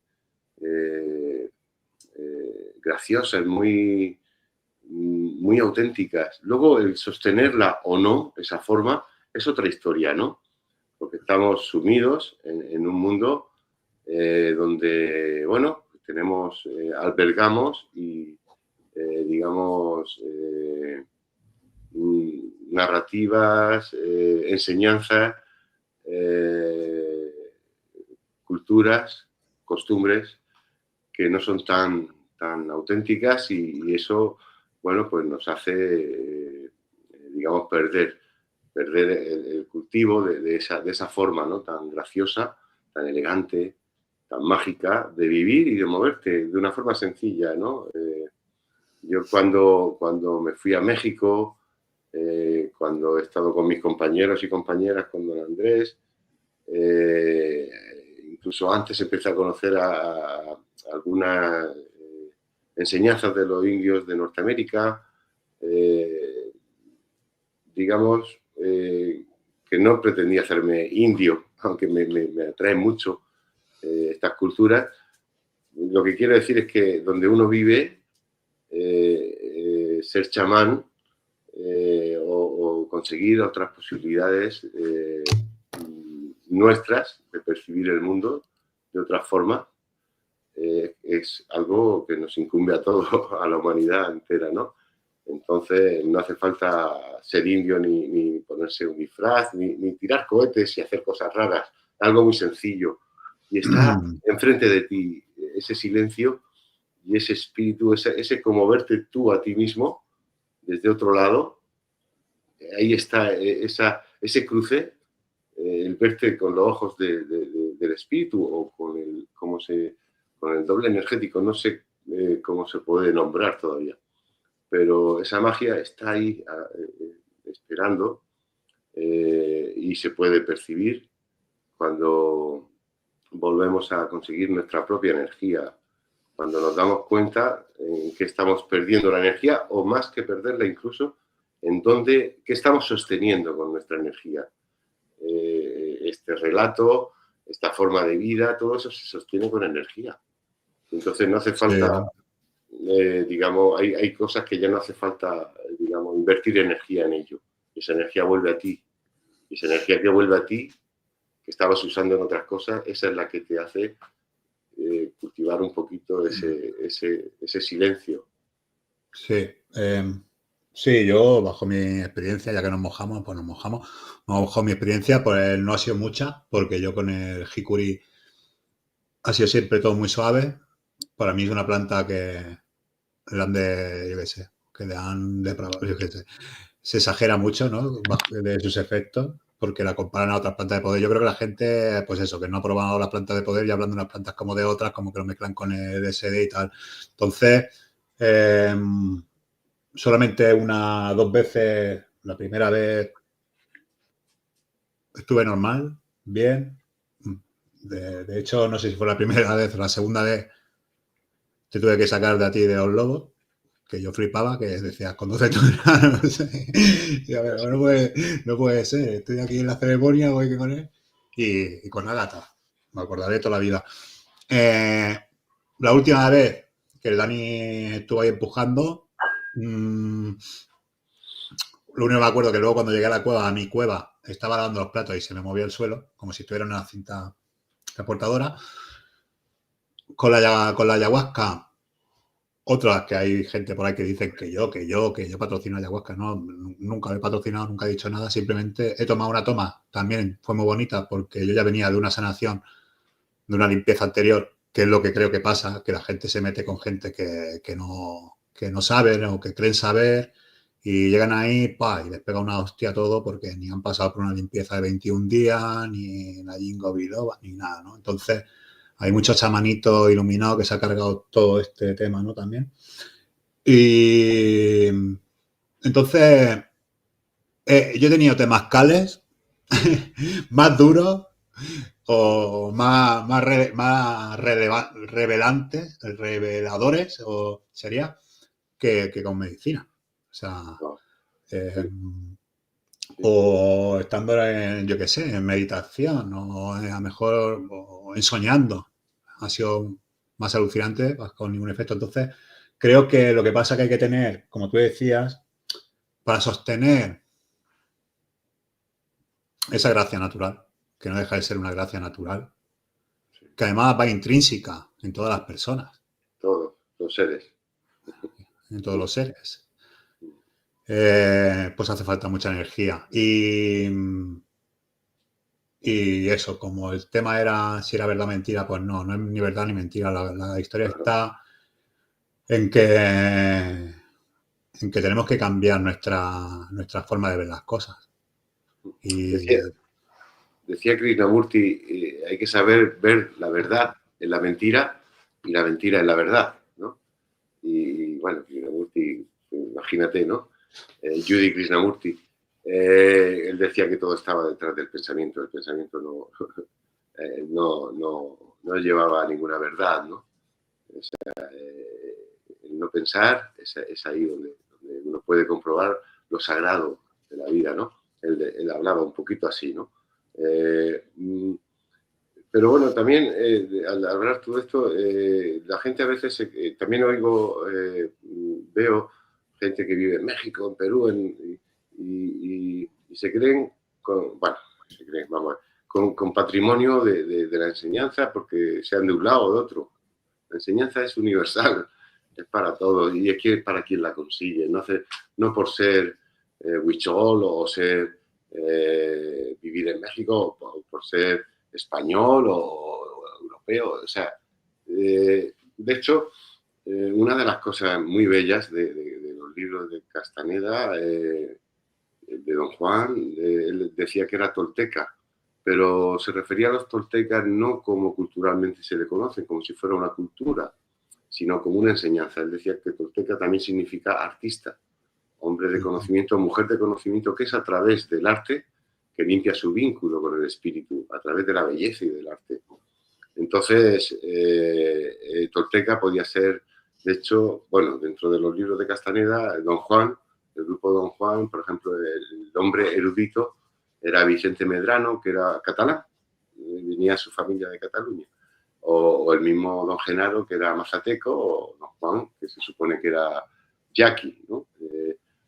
graciosas, muy auténticas. Luego, el sostenerla o no, esa forma, es otra historia, ¿no? Porque estamos sumidos en un mundo donde, bueno, tenemos, albergamos y, digamos, narrativas, enseñanzas, culturas, costumbres que no son tan auténticas y eso, bueno, pues nos hace, digamos, perder el cultivo de esa forma, ¿no? Tan graciosa, tan elegante, tan mágica de vivir y de moverte de una forma sencilla, ¿no? Yo cuando me fui a México, cuando he estado con mis compañeros y compañeras, con don Andrés, incluso antes empecé a conocer a algunas enseñanzas de los indios de Norteamérica, digamos, que no pretendía hacerme indio, aunque me atrae mucho estas culturas. Lo que quiero decir es que donde uno vive, ser chamán o conseguir otras posibilidades nuestras de percibir el mundo de otra forma, es algo que nos incumbe a todos, a la humanidad entera, ¿no? Entonces no hace falta ser indio ni ponerse un disfraz, ni tirar cohetes y hacer cosas raras, algo muy sencillo. Y está enfrente de ti ese silencio y ese espíritu, ese como verte tú a ti mismo desde otro lado. Ahí está ese cruce, el verte con los ojos del espíritu o con el doble energético, no sé cómo se puede nombrar todavía, pero esa magia está ahí esperando y se puede percibir cuando volvemos a conseguir nuestra propia energía, cuando nos damos cuenta en que estamos perdiendo la energía o más que perderla incluso, qué estamos sosteniendo con nuestra energía. Este relato, esta forma de vida, todo eso se sostiene con energía. Entonces no hace falta, digamos, hay cosas que ya no hace falta, digamos, invertir energía en ello. Esa energía vuelve a ti. Y esa energía que vuelve a ti, que estabas usando en otras cosas, esa es la que te hace cultivar un poquito ese silencio. Sí, sí, yo bajo mi experiencia, ya que nos mojamos, pues nos mojamos. Bajo mi experiencia, pues no ha sido mucha, porque yo con el jicuri ha sido siempre todo muy suave. Para mí es una planta que le han yo qué sé, que le han depravado, yo qué sé. Se exagera mucho, ¿no? De sus efectos, porque la comparan a otras plantas de poder. Yo creo que la gente, pues eso, que no ha probado las plantas de poder y hablando de unas plantas como de otras, como que lo mezclan con el SD y tal. Entonces, solamente dos veces, la primera vez estuve normal, bien. De hecho, no sé si fue la primera vez o la segunda vez te tuve que sacar de a ti de los lobos, que yo flipaba, que decías, conduce tu hermano. Y a ver, no puede ser, estoy aquí en la ceremonia, voy con él. Y con la gata, me acordaré toda la vida. La última vez que el Dani estuvo ahí empujando, lo único que me acuerdo que luego cuando llegué a mi cueva, estaba lavando los platos y se me movía el suelo, como si estuviera en una cinta transportadora. Con la ayahuasca, otras que hay gente por ahí que dicen que yo patrocino ayahuasca. No, nunca he patrocinado, nunca he dicho nada. Simplemente he tomado una toma, también fue muy bonita porque yo ya venía de una sanación, de una limpieza anterior, que es lo que creo que pasa, que la gente se mete con gente que no saben o que creen saber y llegan ahí y les pega una hostia todo porque ni han pasado por una limpieza de 21 días, ni la Jingo Biloba, ni nada, ¿no? Entonces, hay muchos chamanitos iluminados que se ha cargado todo este tema, ¿no? También. Y entonces, yo he tenido temazcales más duros o más reveladores, o sería, que con medicina. O sea, o estando yo qué sé, en meditación o a lo mejor o en soñando. Ha sido más alucinante, con ningún efecto. Entonces, creo que lo que pasa es que hay que tener, como tú decías, para sostener esa gracia natural, que no deja de ser una gracia natural, que además va intrínseca en todas las personas, Todos los seres. en todos los seres. Pues hace falta mucha energía. Y eso, como el tema era si era verdad o mentira, pues no es ni verdad ni mentira. La historia está en que tenemos que cambiar nuestra forma de ver las cosas. Y Decía Krishnamurti, hay que saber ver la verdad en la mentira y la mentira en la verdad, ¿no? Y bueno, Krishnamurti, imagínate, ¿no? Judy Krishnamurti, él decía que todo estaba detrás del pensamiento. El pensamiento no llevaba a ninguna verdad, ¿no? O sea, el no pensar es ahí donde uno puede comprobar lo sagrado de la vida, ¿no? Él hablaba un poquito así, ¿no? Pero bueno, también al hablar todo esto, la gente a veces, también veo gente que vive en México, en Perú, y se creen, con patrimonio de la enseñanza porque se han de un lado o de otro. La enseñanza es universal, es para todos y es que para quien la consigue, no por ser huichol o ser vivir en México o por ser español o europeo. O sea, de hecho, una de las cosas muy bellas de los libros de Castaneda, de Don Juan, él decía que era tolteca, pero se refería a los toltecas no como culturalmente se le conocen, como si fuera una cultura, sino como una enseñanza. Él decía que tolteca también significa artista, hombre de conocimiento, mujer de conocimiento, que es a través del arte que limpia su vínculo con el espíritu, a través de la belleza y del arte. Entonces, tolteca podía ser, de hecho, bueno, dentro de los libros de Castaneda, Don Juan, el grupo Don Juan, por ejemplo, el hombre erudito era Vicente Medrano, que era catalán, venía su familia de Cataluña, o el mismo Don Genaro, que era mazateco, o Don Juan, que se supone que era yaqui, ¿no?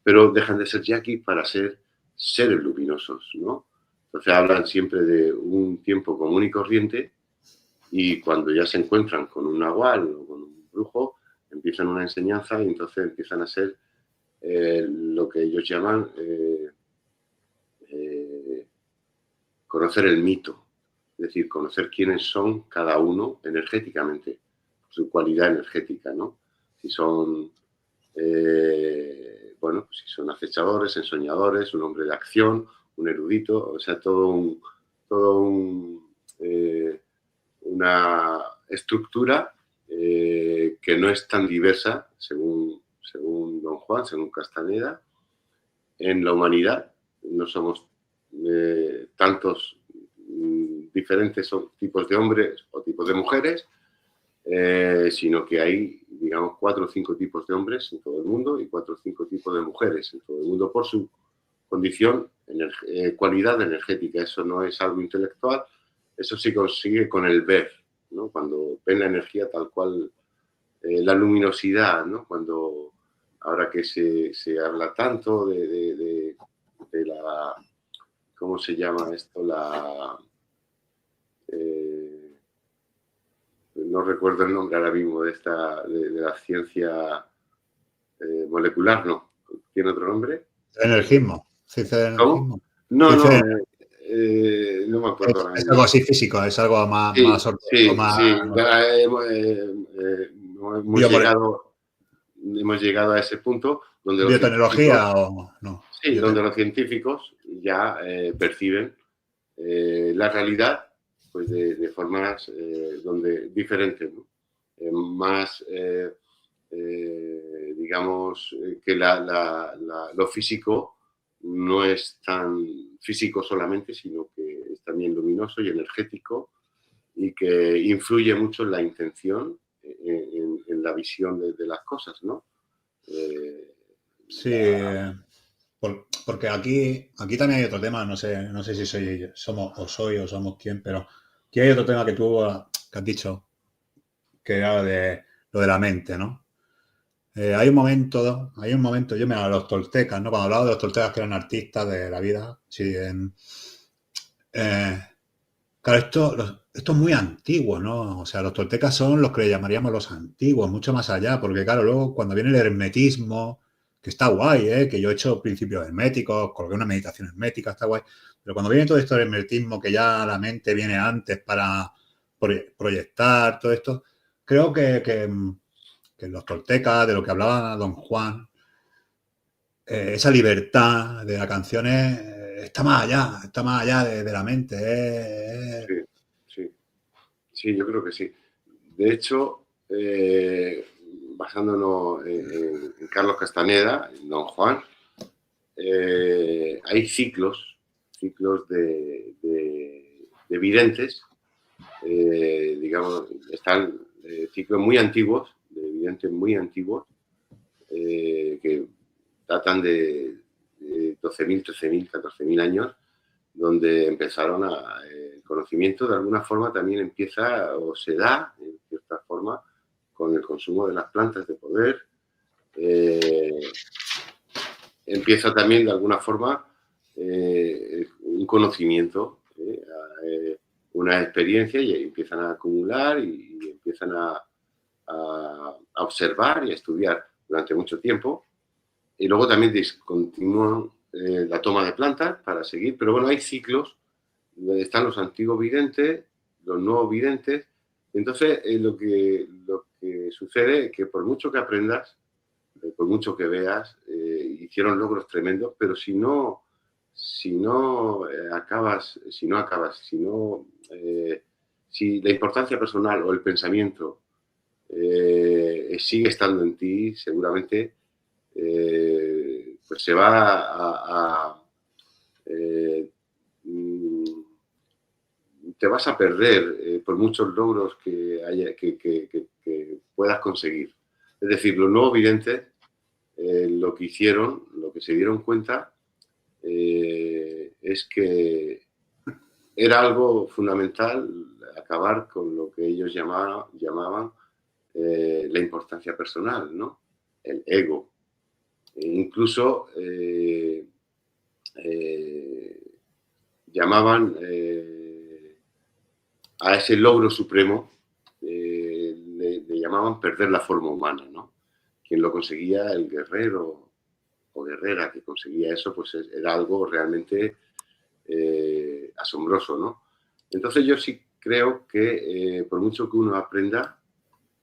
Pero dejan de ser yaqui para ser seres luminosos, ¿no? Entonces hablan siempre de un tiempo común y corriente y cuando ya se encuentran con un nahual o con un brujo, empiezan una enseñanza y entonces empiezan a ser lo que ellos llaman conocer el mito, es decir, conocer quiénes son cada uno energéticamente, su cualidad energética, ¿no? Si son, pues si son acechadores, ensoñadores, un hombre de acción, un erudito, o sea, una estructura que no es tan diversa, según Don Juan, según Castaneda, en la humanidad. No somos tantos diferentes tipos de hombres o tipos de mujeres, sino que hay, digamos, 4 o 5 tipos de hombres en todo el mundo y 4 o 5 tipos de mujeres en todo el mundo por su condición, cualidad energética. Eso no es algo intelectual, eso se consigue con el ver, ¿no? Cuando ven la energía tal cual, la luminosidad, ¿no? Cuando, ahora que se habla tanto de la, ¿cómo se llama esto? No recuerdo el nombre ahora mismo de la ciencia molecular, ¿no? ¿Tiene otro nombre? Energismo. Ciencia del energismo. No me acuerdo ahora mismo. Es algo así físico, es algo más... Hemos llegado a ese punto donde ¿biotecnología o no? Sí, donde los científicos ya perciben la realidad pues de formas diferentes, ¿no? Más, digamos, que lo físico no es tan físico solamente, sino que es también luminoso y energético y que influye mucho en la intención, en la visión de las cosas, ¿no? Sí, porque aquí también hay otro tema, no sé si somos quién, pero aquí hay otro tema que tú has dicho, que era de lo de la mente, ¿no? Hay un momento, yo me hablo de los toltecas, ¿no? Cuando hablaba de los toltecas que eran artistas de la vida, sí, cada Claro, esto es muy antiguo, ¿no? O sea, los toltecas son los que le llamaríamos los antiguos, mucho más allá, porque claro, luego cuando viene el hermetismo, que está guay, ¿eh? Que yo he hecho principios herméticos, colgué una meditación hermética, está guay, pero cuando viene todo esto del hermetismo, que ya la mente viene antes para proyectar todo esto, creo que los toltecas, de lo que hablaba Don Juan, esa libertad de las canciones está más allá de la mente. Sí, sí, sí, yo creo que sí. De hecho, basándonos en Carlos Castaneda, en Don Juan, hay ciclos de videntes, digamos, están ciclos muy antiguos, de videntes muy antiguos, que datan de 12.000, 13.000, 14.000 años, donde empezaron el conocimiento de alguna forma también empieza o se da, en cierta forma, con el consumo de las plantas de poder. Empieza también de alguna forma un conocimiento, una experiencia y empiezan a acumular y empiezan a observar y a estudiar durante mucho tiempo. Y luego también continúan la toma de plantas para seguir, pero bueno, hay ciclos donde están los antiguos videntes, los nuevos videntes. Entonces, lo que sucede es que por mucho que aprendas, por mucho que veas, hicieron logros tremendos, pero si no acabas, si la importancia personal o el pensamiento sigue estando en ti, seguramente pues se va te vas a perder por muchos logros que puedas conseguir. Es decir, los nuevos videntes lo que hicieron, lo que se dieron cuenta es que era algo fundamental acabar con lo que ellos llamaban la importancia personal, ¿no? El ego. Incluso llamaban a ese logro supremo, le llamaban perder la forma humana, ¿no? Quien lo conseguía, el guerrero o guerrera que conseguía eso, pues era algo realmente asombroso, ¿no? Entonces yo sí creo que por mucho que uno aprenda,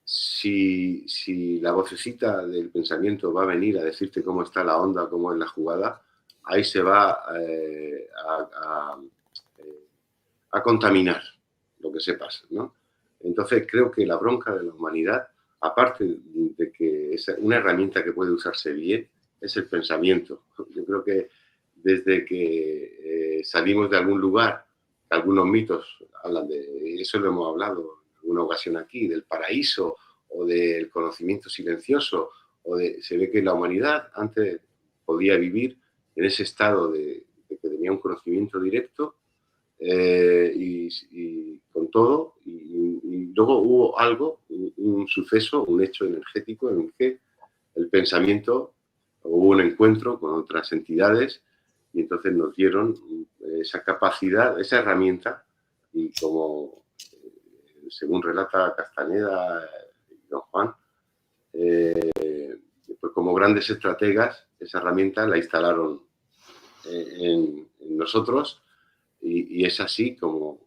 si la vocecita del pensamiento va a venir a decirte cómo está la onda, cómo es la jugada, ahí se va a contaminar lo que sepas, ¿no? Entonces creo que la bronca de la humanidad, aparte de que es una herramienta que puede usarse bien, es el pensamiento. Yo creo que desde que salimos de algún lugar, algunos mitos hablan de eso, lo hemos hablado en alguna ocasión aquí, del paraíso o del conocimiento silencioso, se ve que la humanidad antes podía vivir en ese estado de que tenía un conocimiento directo y con todo, y luego hubo algo, un suceso, un hecho energético en que el pensamiento, hubo un encuentro con otras entidades y entonces nos dieron esa capacidad, esa herramienta, y como según relata Castaneda y Don Juan, pues como grandes estrategas, esa herramienta la instalaron en nosotros. Y es así como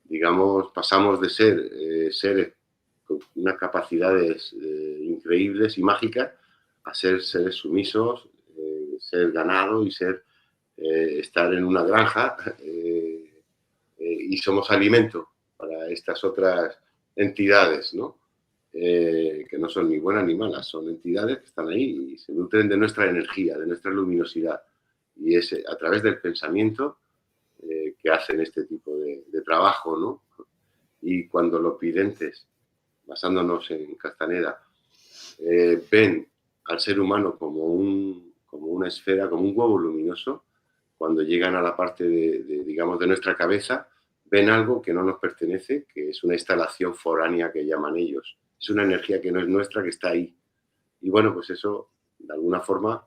digamos, pasamos de ser seres con unas capacidades increíbles y mágicas a ser seres sumisos, ser ganado y estar en una granja y somos alimento para estas otras entidades, ¿no? Que no son ni buenas ni malas, son entidades que están ahí y se nutren de nuestra energía, de nuestra luminosidad. Y es a través del pensamiento que hacen este tipo de trabajo, ¿no? Y cuando los videntes, basándonos en Castaneda, ven al ser humano como una esfera, como un huevo luminoso, cuando llegan a la parte digamos, de nuestra cabeza, ven algo que no nos pertenece, que es una instalación foránea que llaman ellos. Es una energía que no es nuestra, que está ahí. Y bueno, pues eso, de alguna forma,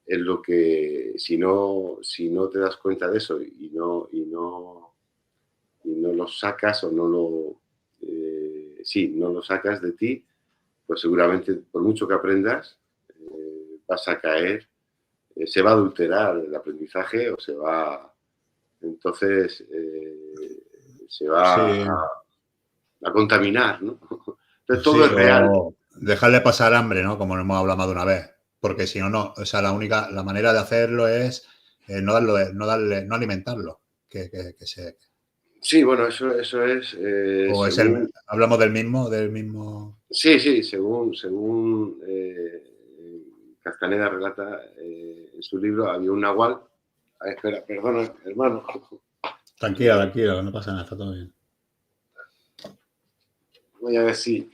es lo que, si no te das cuenta de eso y no no lo sacas o no lo... no lo sacas de ti, pues seguramente por mucho que aprendas, vas a caer, se va a adulterar el aprendizaje o se va... Entonces, se va Sí, a contaminar, ¿no? Entonces sí, todo es real. o dejarle pasar hambre, ¿no? Como hemos hablado más de una vez. Porque si no, no. O sea, la manera de hacerlo es no alimentarlo. Que se, Sí, bueno, eso es o es según... hablamos del mismo. Sí, según Castaneda relata en su libro, había un nahual. Ah, espera, perdona, hermano. Tranquila, no pasa nada, está todo bien. Voy a ver si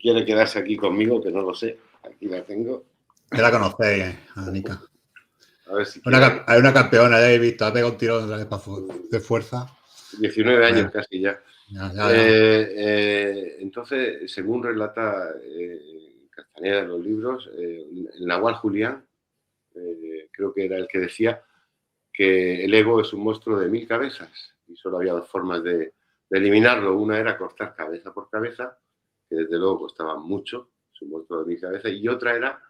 quiere quedarse aquí conmigo, que no lo sé. Aquí la tengo. Ya la conocéis, Anika. A ver si quiere. Hay una campeona, ya he visto, ha pegado un tirón otra vez de fuerza. 19 años Bueno, casi ya. ya. Entonces, según relata Castaneda en los libros, el nahual Julián, creo que era el que decía que el ego es un monstruo de 1000 cabezas y solo había dos formas de eliminarlo. Una era cortar cabeza por cabeza, que desde luego costaba mucho, es un monstruo de 1000 cabezas, y otra era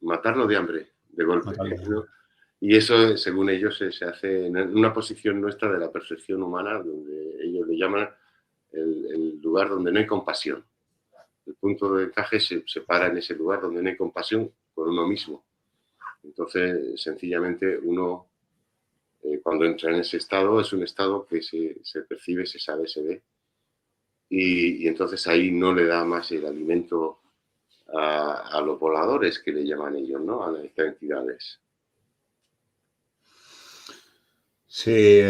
matarlo de hambre, de golpe, ¿no? Y eso, según ellos, se hace en una posición nuestra de la percepción humana, donde ellos le llaman el lugar donde no hay compasión. El punto de encaje se para en ese lugar donde no hay compasión con uno mismo. Entonces, sencillamente, uno, cuando entra en ese estado, es un estado que se percibe, se sabe, se ve. Y entonces ahí no le da más el alimento a los voladores, que le llaman ellos, ¿no? A estas entidades. Sí,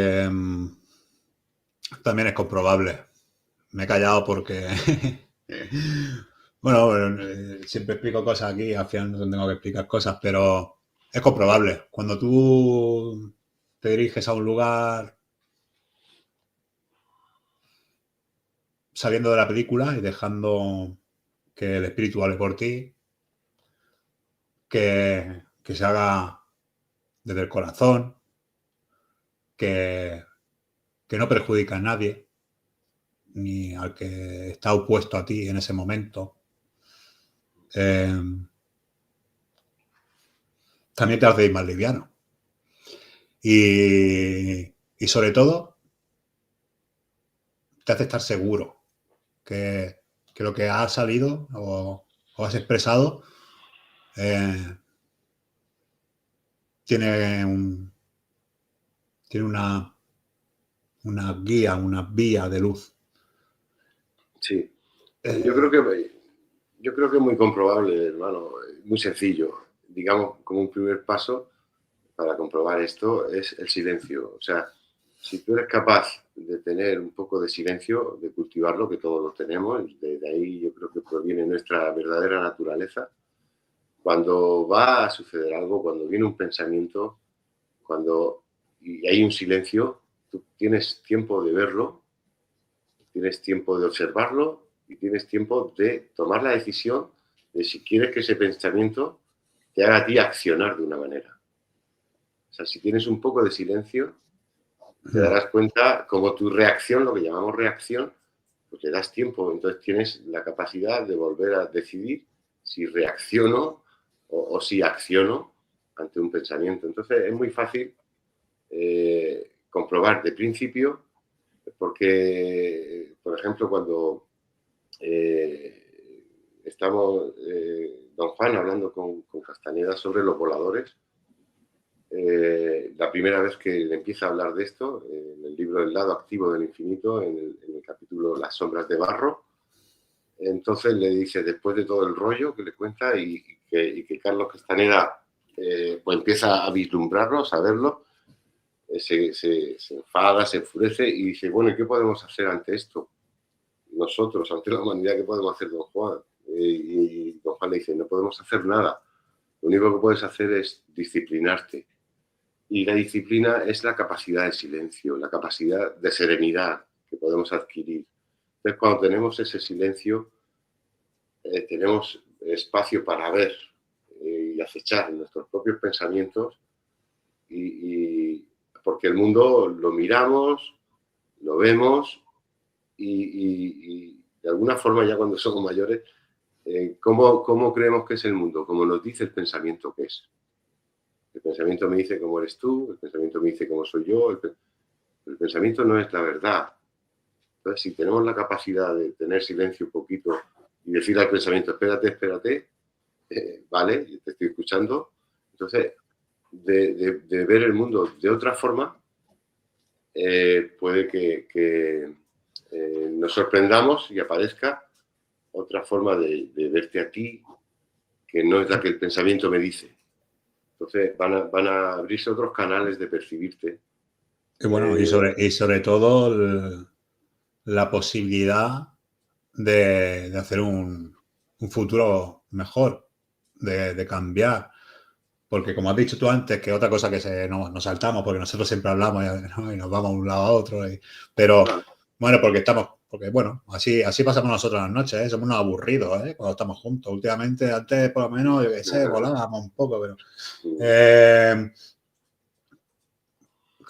también es comprobable. Me he callado porque... bueno, siempre explico cosas aquí, al final no tengo que explicar cosas, pero es comprobable. Cuando tú te diriges a un lugar saliendo de la película y dejando que el espíritu hable por ti, que se haga desde el corazón, que no perjudica a nadie, ni al que está opuesto a ti en ese momento. También te hace ir más liviano. Y sobre todo, te hace estar seguro que lo que ha salido o has expresado tiene una guía, una vía de luz. Sí. Yo creo que es muy comprobable, hermano, muy sencillo. Digamos, como un primer paso para comprobar esto es el silencio. O sea, si tú eres capaz de tener un poco de silencio, de cultivarlo, que todos lo tenemos, de ahí yo creo que proviene nuestra verdadera naturaleza. Cuando va a suceder algo, cuando viene un pensamiento, y hay un silencio, tú tienes tiempo de verlo, tienes tiempo de observarlo y tienes tiempo de tomar la decisión de si quieres que ese pensamiento te haga a ti accionar de una manera. O sea, si tienes un poco de silencio, te darás cuenta como tu reacción, lo que llamamos reacción, pues le das tiempo. Entonces tienes la capacidad de volver a decidir si reacciono o si acciono ante un pensamiento. Entonces es muy fácil comprobar de principio, porque, por ejemplo, cuando estamos, don Juan, hablando con Castaneda sobre los voladores, la primera vez que le empieza a hablar de esto, en el libro El lado activo del infinito, en el capítulo Las sombras de barro, entonces le dice, después de todo el rollo que le cuenta y que Carlos Castaneda pues empieza a vislumbrarlo, a verlo, se enfada, se enfurece y dice, bueno, ¿y qué podemos hacer ante esto? Nosotros, ante la humanidad, ¿qué podemos hacer, don Juan? Y don Juan le dice, no podemos hacer nada. Lo único que puedes hacer es disciplinarte. Y la disciplina es la capacidad de silencio, la capacidad de serenidad que podemos adquirir. Entonces, cuando tenemos ese silencio, tenemos espacio para ver y acechar nuestros propios pensamientos y porque el mundo lo miramos, lo vemos y de alguna forma ya cuando somos mayores, ¿cómo creemos que es el mundo? Como nos dice el pensamiento que es. El pensamiento me dice cómo eres tú, el pensamiento me dice cómo soy yo, el pensamiento no es la verdad. Entonces, si tenemos la capacidad de tener silencio un poquito y decir al pensamiento, espérate, vale, te estoy escuchando, entonces, de ver el mundo de otra forma, puede que nos sorprendamos y aparezca otra forma de verte a ti, que no es la que el pensamiento me dice. Entonces, van a abrirse otros canales de percibirte. Y bueno, y sobre todo la posibilidad de hacer un futuro mejor, de cambiar. Porque como has dicho tú antes, que otra cosa que nos saltamos, porque nosotros siempre hablamos, ¿no? Y nos vamos de un lado a otro. Pero bueno, porque bueno, así pasamos nosotros las noches, ¿eh? Somos unos aburridos, ¿eh? Cuando estamos juntos. Últimamente, antes por lo menos, yo qué sé, volábamos un poco, pero...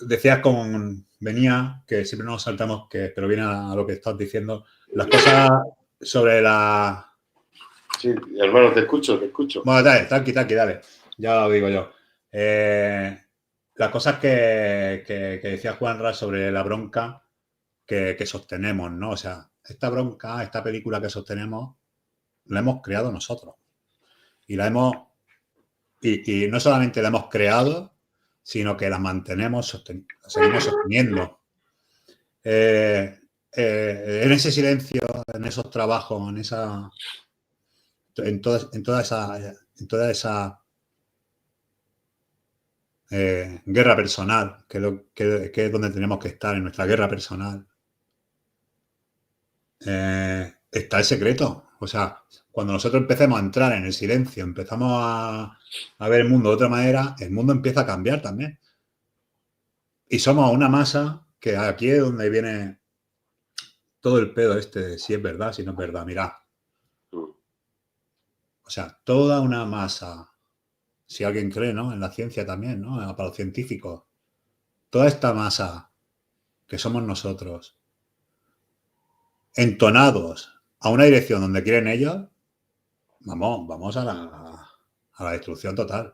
decías venía, que siempre nos saltamos, pero viene a lo que estás diciendo, las cosas sobre la... Sí, hermano, te escucho. Bueno, dale, tranqui, dale. Ya lo digo yo. Las cosas que decía Juanra sobre la bronca que sostenemos, ¿no? O sea, esta bronca, esta película que sostenemos, la hemos creado nosotros. Y la hemos... Y no solamente la hemos creado, sino que la mantenemos, la seguimos sosteniendo. En ese silencio, en esos trabajos, en toda esa guerra personal, que es donde tenemos que estar, en nuestra guerra personal, está el secreto. O sea, cuando nosotros empecemos a entrar en el silencio, empezamos a ver el mundo de otra manera, el mundo empieza a cambiar también. Y somos una masa que aquí es donde viene todo el pedo de si es verdad, si no es verdad. Mirad. O sea, toda una masa, si alguien cree, ¿no? En la ciencia también, ¿no? Para los científicos. Toda esta masa que somos nosotros, entonados a una dirección donde quieren ellos, vamos a la destrucción total.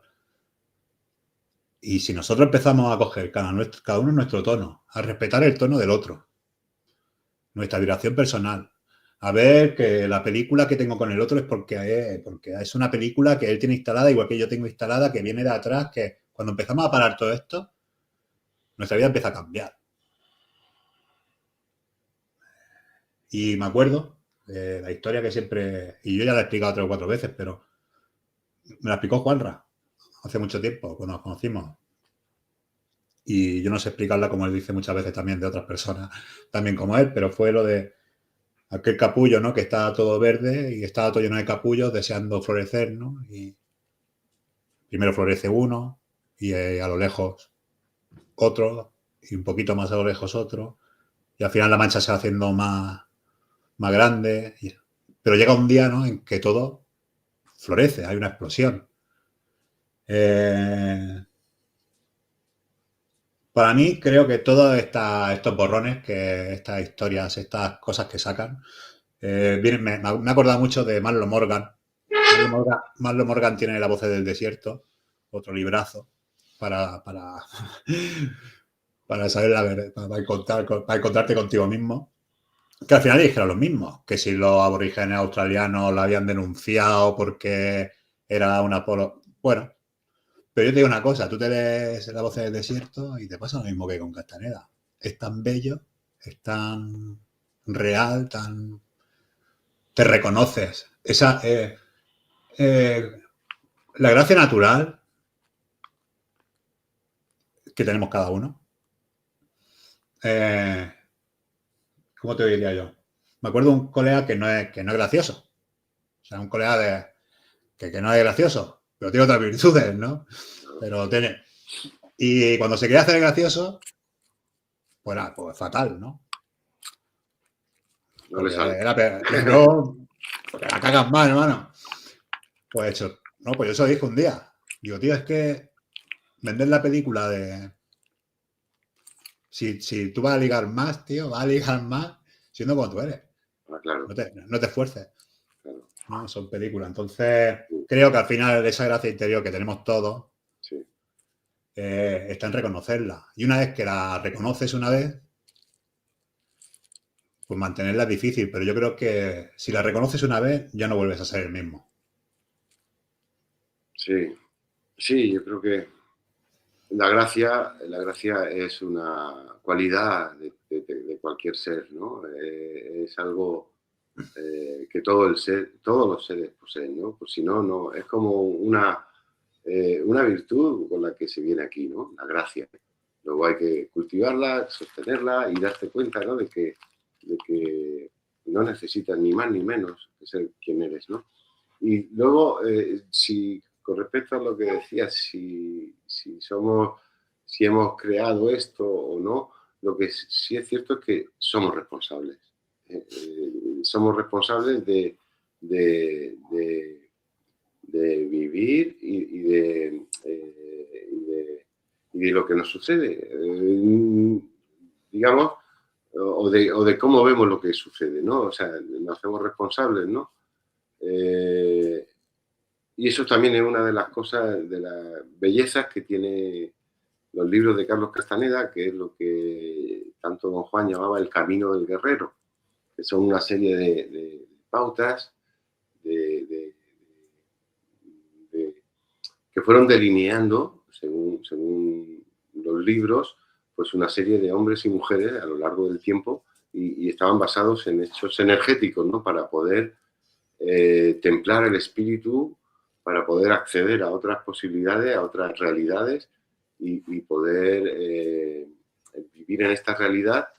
Y si nosotros empezamos a coger cada uno nuestro tono, a respetar el tono del otro, nuestra vibración personal, a ver que la película que tengo con el otro es porque es una película que él tiene instalada, igual que yo tengo instalada, que viene de atrás, que cuando empezamos a parar todo esto, nuestra vida empieza a cambiar. Y me acuerdo de la historia que siempre, y yo ya la he explicado 3 o 4 veces, pero me la explicó Juanra hace mucho tiempo, cuando nos conocimos. Y yo no sé explicarla como él dice muchas veces también de otras personas, también como él, pero fue lo de aquel capullo, ¿no? Que estaba todo verde y estaba todo lleno de capullos deseando florecer, ¿no? Y primero florece uno y a lo lejos otro y un poquito más a lo lejos otro y al final la mancha se va haciendo más grande. Pero llega un día, ¿no? En que todo florece, hay una explosión. Para mí creo que todos estos borrones, que estas historias, estas cosas que sacan, me ha acordado mucho de Marlon Morgan. Marlon Morgan tiene La voz del desierto, otro librazo para saber la verdad, para encontrarte contigo mismo. Que al final dijeron lo mismo, que si los aborígenes australianos lo habían denunciado porque era una polo... Bueno, pero yo te digo una cosa, tú te lees La voz del desierto y te pasa lo mismo que con Castaneda. Es tan bello, es tan real, tan... Te reconoces. La gracia natural que tenemos cada uno. ¿Cómo te diría yo? Me acuerdo de un colega que no es gracioso. O sea, un colega que no es gracioso, pero tiene otras virtudes, ¿no? Pero tiene... Y cuando se quiere hacer gracioso, pues nada, pues fatal, ¿no? No le sale. Porque la cagas mal, hermano. Pues hecho, no, pues yo se lo dije un día. Digo, tío, es que vender la película de... Si tú vas a ligar más, tío, vas a ligar más siendo como tú eres. Claro. No te esfuerces. Claro. No, son películas. Entonces, creo que al final esa gracia interior que tenemos todos Sí. está en reconocerla. Y una vez que la reconoces una vez, pues mantenerla es difícil. Pero yo creo que si la reconoces una vez, ya no vuelves a ser el mismo. Sí. Sí, yo creo que la gracia es una cualidad de cualquier ser, ¿no? Es algo que todos los seres poseen, ¿no? Pues si no, no, es como una virtud con la que se viene aquí, ¿no? La gracia. Luego hay que cultivarla, sostenerla y darte cuenta, ¿no? de que no necesitas ni más ni menos que ser quien eres, ¿no? Y luego, con respecto a lo que decías, si hemos creado esto o no, lo que sí es cierto es que somos responsables. Somos responsables de vivir y de lo que nos sucede, digamos, o de cómo vemos lo que sucede, ¿no? O sea, nos hacemos responsables, ¿no? Y eso también es una de las cosas, de las bellezas que tiene los libros de Carlos Castaneda, que es lo que tanto don Juan llamaba el camino del guerrero, que son una serie de pautas que fueron delineando, según los libros, pues una serie de hombres y mujeres a lo largo del tiempo y estaban basados en hechos energéticos, ¿no? Para poder templar el espíritu, para poder acceder a otras posibilidades, a otras realidades y poder vivir en esta realidad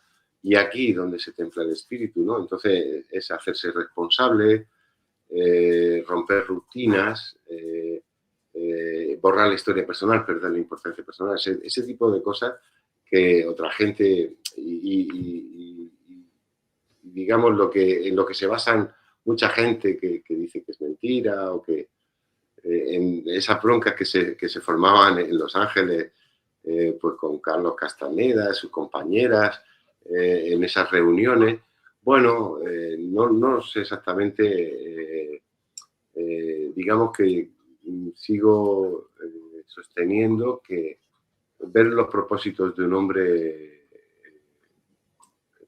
y aquí donde se templa el espíritu, ¿no? Entonces es hacerse responsable, romper rutinas, borrar la historia personal, perder la importancia personal, ese tipo de cosas que otra gente y digamos en lo que se basan mucha gente que dice que es mentira o que en esas broncas que se formaban en Los Ángeles pues con Carlos Castaneda, sus compañeras, en esas reuniones. Bueno, no sé exactamente, digamos que sigo sosteniendo que ver los propósitos de un hombre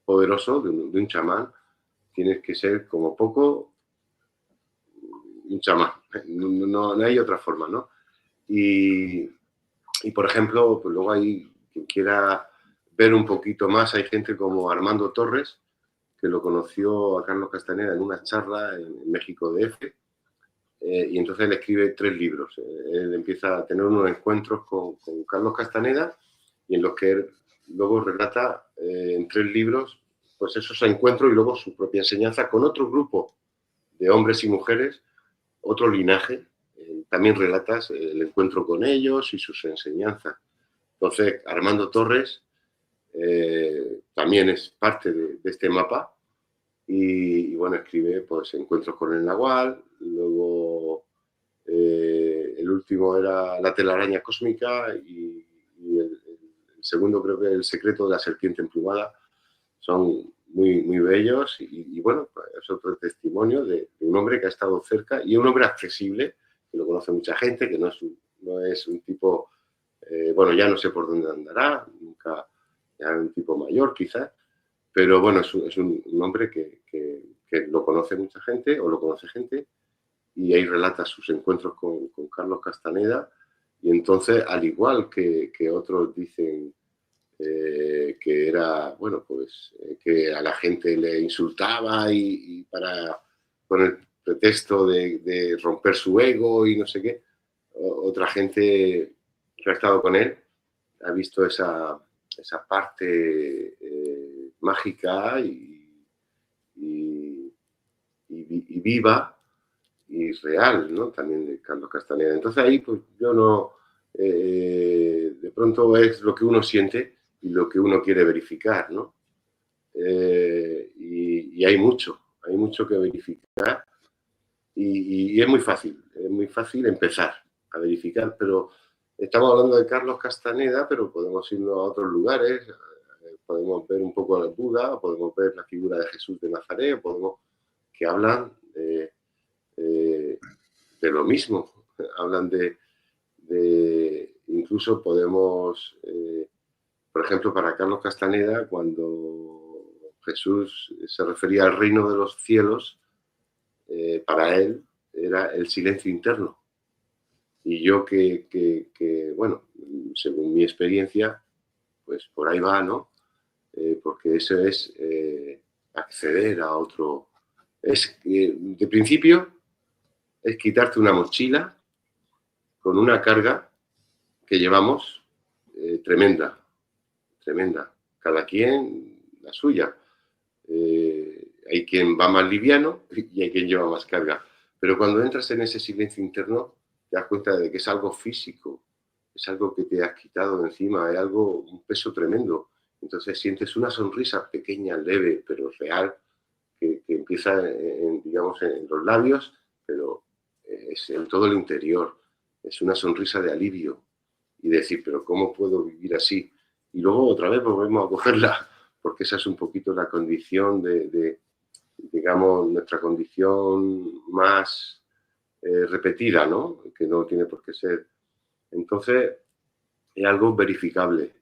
poderoso, de un chamán, tienes que ser como poco un chamán. No hay otra forma, ¿no? Y por ejemplo, pues luego hay quien quiera ver un poquito más, hay gente como Armando Torres, que lo conoció a Carlos Castaneda en una charla en México DF, y entonces él escribe 3 libros. Él empieza a tener unos encuentros con Carlos Castaneda y en los que él luego relata en 3 libros pues esos encuentros y luego su propia enseñanza con otro grupo de hombres y mujeres, otro linaje. También relatas el encuentro con ellos y sus enseñanzas. Entonces, Armando Torres también es parte de este mapa y bueno, escribe pues Encuentros con el Nahual, luego el último era La telaraña cósmica y el segundo creo que El secreto de la serpiente emplumada. Son muy bellos y bueno, pues es otro testimonio de un hombre que ha estado cerca y un hombre accesible, que lo conoce mucha gente, que no es un tipo, bueno, ya no sé por dónde andará, nunca, ya es un tipo mayor quizás, pero bueno, es un hombre que lo conoce mucha gente o lo conoce gente y ahí relata sus encuentros con Carlos Castaneda y entonces, al igual que otros dicen que era, bueno, pues que a la gente le insultaba y con el pretexto de romper su ego y no sé qué, otra gente que ha estado con él ha visto esa parte mágica y viva y real, ¿no? También de Carlos Castaneda. Entonces ahí pues yo no, de pronto es lo que uno siente y lo que uno quiere verificar, ¿no? Y hay mucho que verificar y es muy fácil empezar a verificar, pero estamos hablando de Carlos Castaneda, pero podemos irnos a otros lugares, podemos ver un poco a Buda, podemos ver la figura de Jesús de Nazaret, que hablan de lo mismo, hablan incluso podemos, por ejemplo, para Carlos Castaneda, cuando Jesús se refería al reino de los cielos, para él era el silencio interno. Y yo bueno, según mi experiencia, pues por ahí va, ¿no? Porque eso es acceder a otro... de principio, es quitarte una mochila con una carga que llevamos tremenda. Cada quien la suya. Hay quien va más liviano y hay quien lleva más carga. Pero cuando entras en ese silencio interno, te das cuenta de que es algo físico, es algo que te has quitado de encima, es un peso tremendo. Entonces sientes una sonrisa pequeña, leve, pero real, que empieza, digamos, en los labios, pero es en todo el interior. Es una sonrisa de alivio y decir, pero ¿cómo puedo vivir así? Y luego otra vez volvemos a cogerla, porque esa es un poquito la condición digamos, nuestra condición más repetida, ¿no? Que no tiene por qué ser. Entonces, es algo verificable,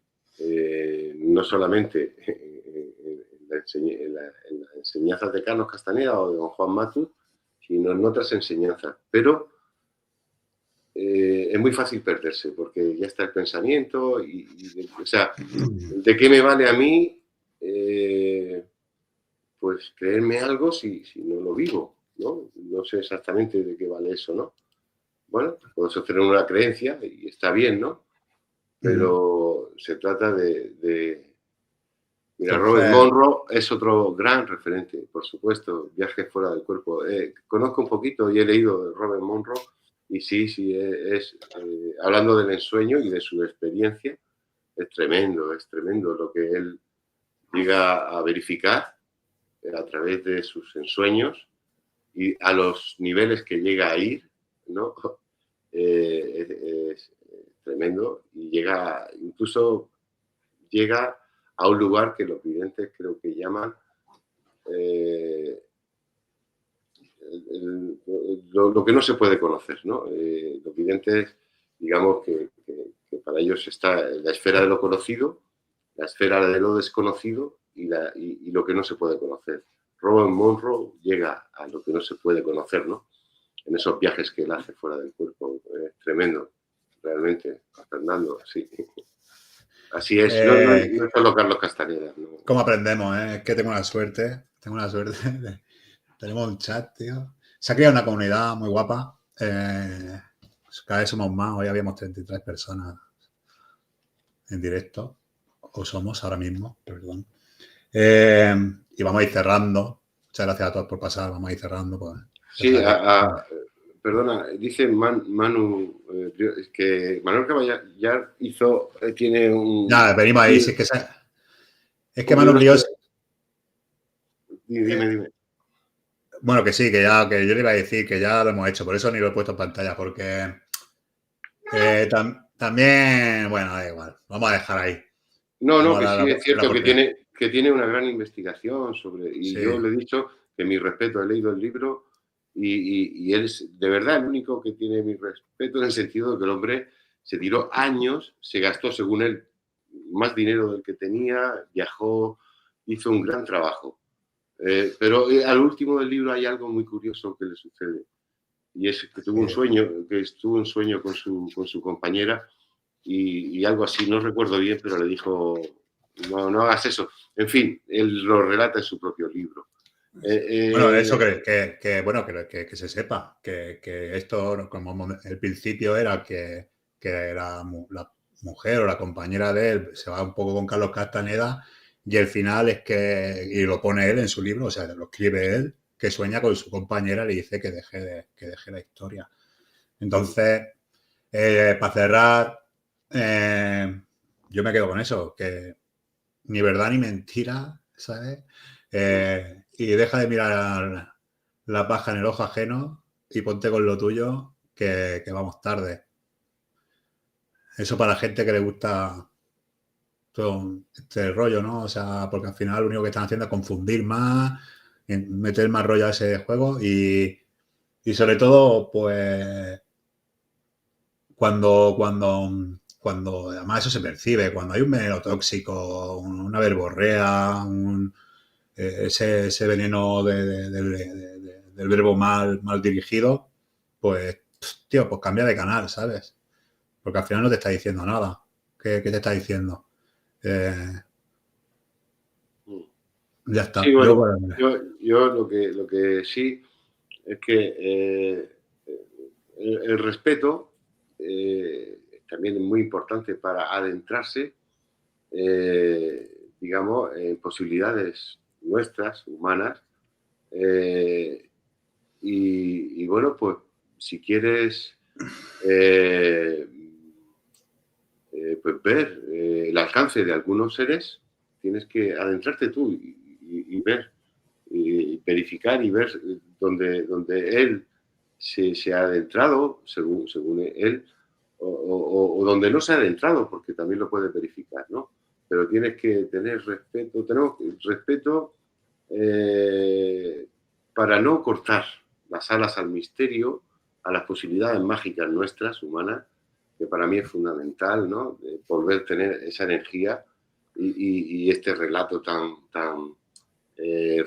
no solamente en las enseñanzas de Carlos Castaneda o de don Juan Matus, sino en otras enseñanzas. Pero es muy fácil perderse, porque ya está el pensamiento o sea, ¿de qué me vale a mí pues creerme algo si no lo vivo, ¿no? No sé exactamente de qué vale eso, ¿no? Bueno, puedo sostener una creencia y está bien, ¿no? Pero se trata de... Mira, Robert Monroe es otro gran referente, por supuesto, Viajes fuera del cuerpo. Conozco un poquito y he leído de Robert Monroe y sí, hablando del ensueño y de su experiencia, es tremendo lo que él llega a verificar a través de sus ensueños y a los niveles que llega a ir, ¿no? Es tremendo y incluso llega a un lugar que los videntes creo que llaman lo que no se puede conocer, ¿no? Los videntes, digamos que para ellos está la esfera de lo conocido, la esfera de lo desconocido y lo que no se puede conocer. Robert Monroe llega a lo que no se puede conocer, ¿no? En esos viajes que él hace fuera del cuerpo. Es tremendo, realmente, Fernando, sí. Así es, no es solo Carlos Castaneda. ¿No? ¿Cómo aprendemos? Es que tengo una suerte. Tenemos un chat, tío. Se ha creado una comunidad muy guapa. Cada vez somos más. Hoy habíamos 33 personas en directo. O somos ahora mismo, perdón. Y vamos a ir cerrando. Muchas gracias a todos por pasar. Vamos a ir cerrando. Pues, sí, perdona, dice Manu, que Manuel Caballar tiene un... Ya, venimos ahí. Si es que Manu Brios... Dime. Bueno, que sí, que yo le iba a decir que ya lo hemos hecho. Por eso ni lo he puesto en pantalla, porque también, bueno, da igual. Vamos a dejar ahí. No, que sí es cierto que tiene una gran investigación sobre... Y sí. Yo le he dicho que mi respeto, he leído el libro y él es de verdad el único que tiene mi respeto en el sentido de que el hombre se tiró años, se gastó, según él, más dinero del que tenía, viajó, hizo un gran trabajo. Pero al último del libro hay algo muy curioso que le sucede. Y es que tuvo un sueño con su compañera y algo así, no recuerdo bien, pero le dijo, no hagas eso. En fin, él lo relata en su propio libro. Bueno, eso que se sepa, que esto, como el principio era que la mujer o la compañera de él se va un poco con Carlos Castaneda y el final es y lo pone él en su libro, o sea, lo escribe él, que sueña con su compañera y le dice que deje la historia. Entonces, para cerrar, yo me quedo con eso, que ni verdad ni mentira, ¿sabes? Y deja de mirar la paja en el ojo ajeno y ponte con lo tuyo, que vamos tarde. eso para la gente que le gusta todo este rollo, ¿no? O sea, porque al final lo único que están haciendo es confundir más, meter más rollo a ese juego y sobre todo, pues, cuando además eso se percibe, cuando hay un veneno tóxico, una verborrea, ese veneno del verbo mal dirigido, pues, tío, pues cambia de canal, ¿sabes? Porque al final no te está diciendo nada. ¿Qué te está diciendo? Ya está. Sí, bueno, yo lo que sí es que el respeto también es muy importante para adentrarse, digamos, en posibilidades nuestras, humanas. Y bueno, pues si quieres pues ver el alcance de algunos seres, tienes que adentrarte tú y ver, y verificar y ver donde él se ha adentrado, según él, o donde no se ha adentrado, porque también lo puedes verificar, ¿no? Pero tienes que tener respeto, tenemos respeto para no cortar las alas al misterio, a las posibilidades mágicas nuestras, humanas, que para mí es fundamental, ¿no? De volver a tener esa energía y este relato tan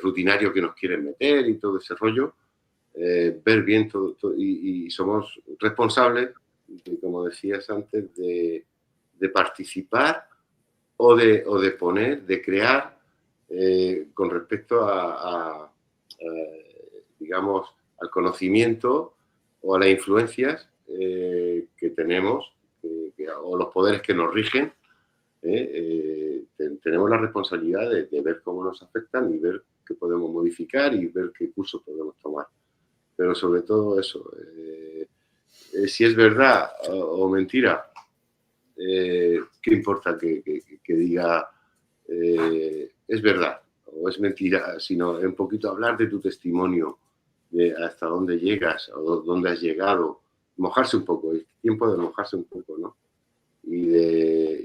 rutinario que nos quieren meter y todo ese rollo, ver bien todo y somos responsables, como decías antes, de participar o de poner, de crear con respecto digamos, al conocimiento o a las influencias que tenemos o los poderes que nos rigen. Tenemos la responsabilidad de ver cómo nos afectan y ver qué podemos modificar y ver qué curso podemos tomar. Pero sobre todo eso, si es verdad o mentira, ¿qué importa que diga es verdad o es mentira? Sino un poquito hablar de tu testimonio, de hasta dónde llegas o dónde has llegado, mojarse un poco, es tiempo de mojarse un poco, ¿no? Y de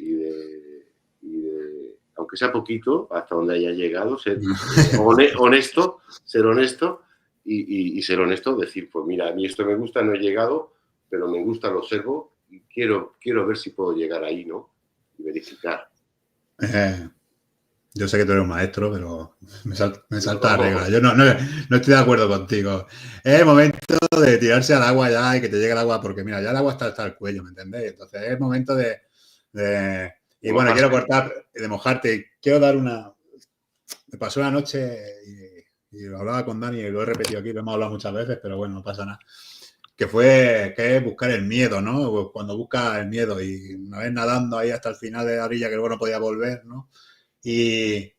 aunque sea poquito, hasta donde haya llegado, ser honesto, ser honesto y ser honesto, decir, pues mira, a mí esto me gusta, no he llegado, pero me gusta, lo observo y quiero ver si puedo llegar ahí, ¿no? Y verificar. Yo sé que tú eres un maestro, pero me salta la regla. Yo no estoy de acuerdo contigo. Es el momento de tirarse al agua ya y que te llegue el agua, porque mira, ya el agua está hasta el cuello, ¿me entendéis? Entonces es el momento de y bueno, quiero cortar, de mojarte. Quiero dar una... Me pasó una noche y lo hablaba con Dani y lo he repetido aquí, lo hemos hablado muchas veces, pero bueno, no pasa nada. Que es buscar el miedo, ¿no? Pues cuando buscas el miedo y una vez nadando ahí hasta el final de la orilla que luego no podía volver, ¿no? Y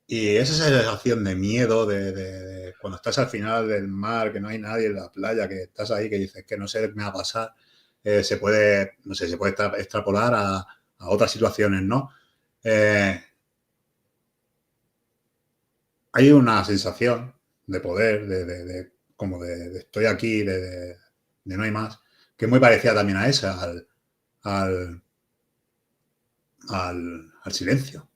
esa sensación de miedo, de cuando estás al final del mar, que no hay nadie en la playa, que estás ahí, que dices que no sé qué me va a pasar, se puede extrapolar a otras situaciones, ¿no? Hay una sensación de poder, como de estoy aquí, de no hay más, que es muy parecida también a esa, al silencio.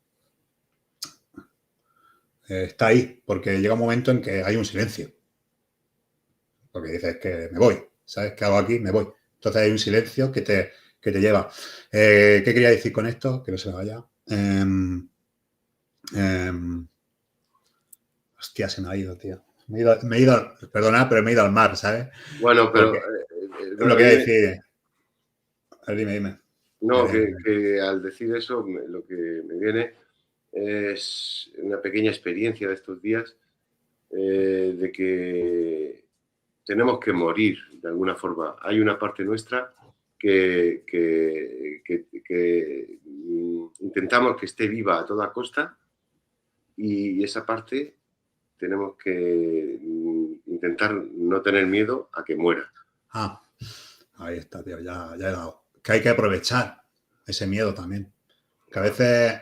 Está ahí, porque llega un momento en que hay un silencio. Porque dices que me voy, ¿sabes? ¿Qué hago aquí? Me voy. Entonces hay un silencio que te lleva. ¿Qué quería decir con esto? Que no se me vaya. Hostia, se me ha ido, tío. Perdona, pero me he ido al mar, ¿sabes? Bueno, pero... lo que decir... Dime. No, que al decir eso, lo que me viene es una pequeña experiencia de estos días de que tenemos que morir de alguna forma. Hay una parte nuestra que intentamos que esté viva a toda costa y esa parte tenemos que intentar no tener miedo a que muera. Ahí está, tío, ya he dado. Que hay que aprovechar ese miedo también. Que a veces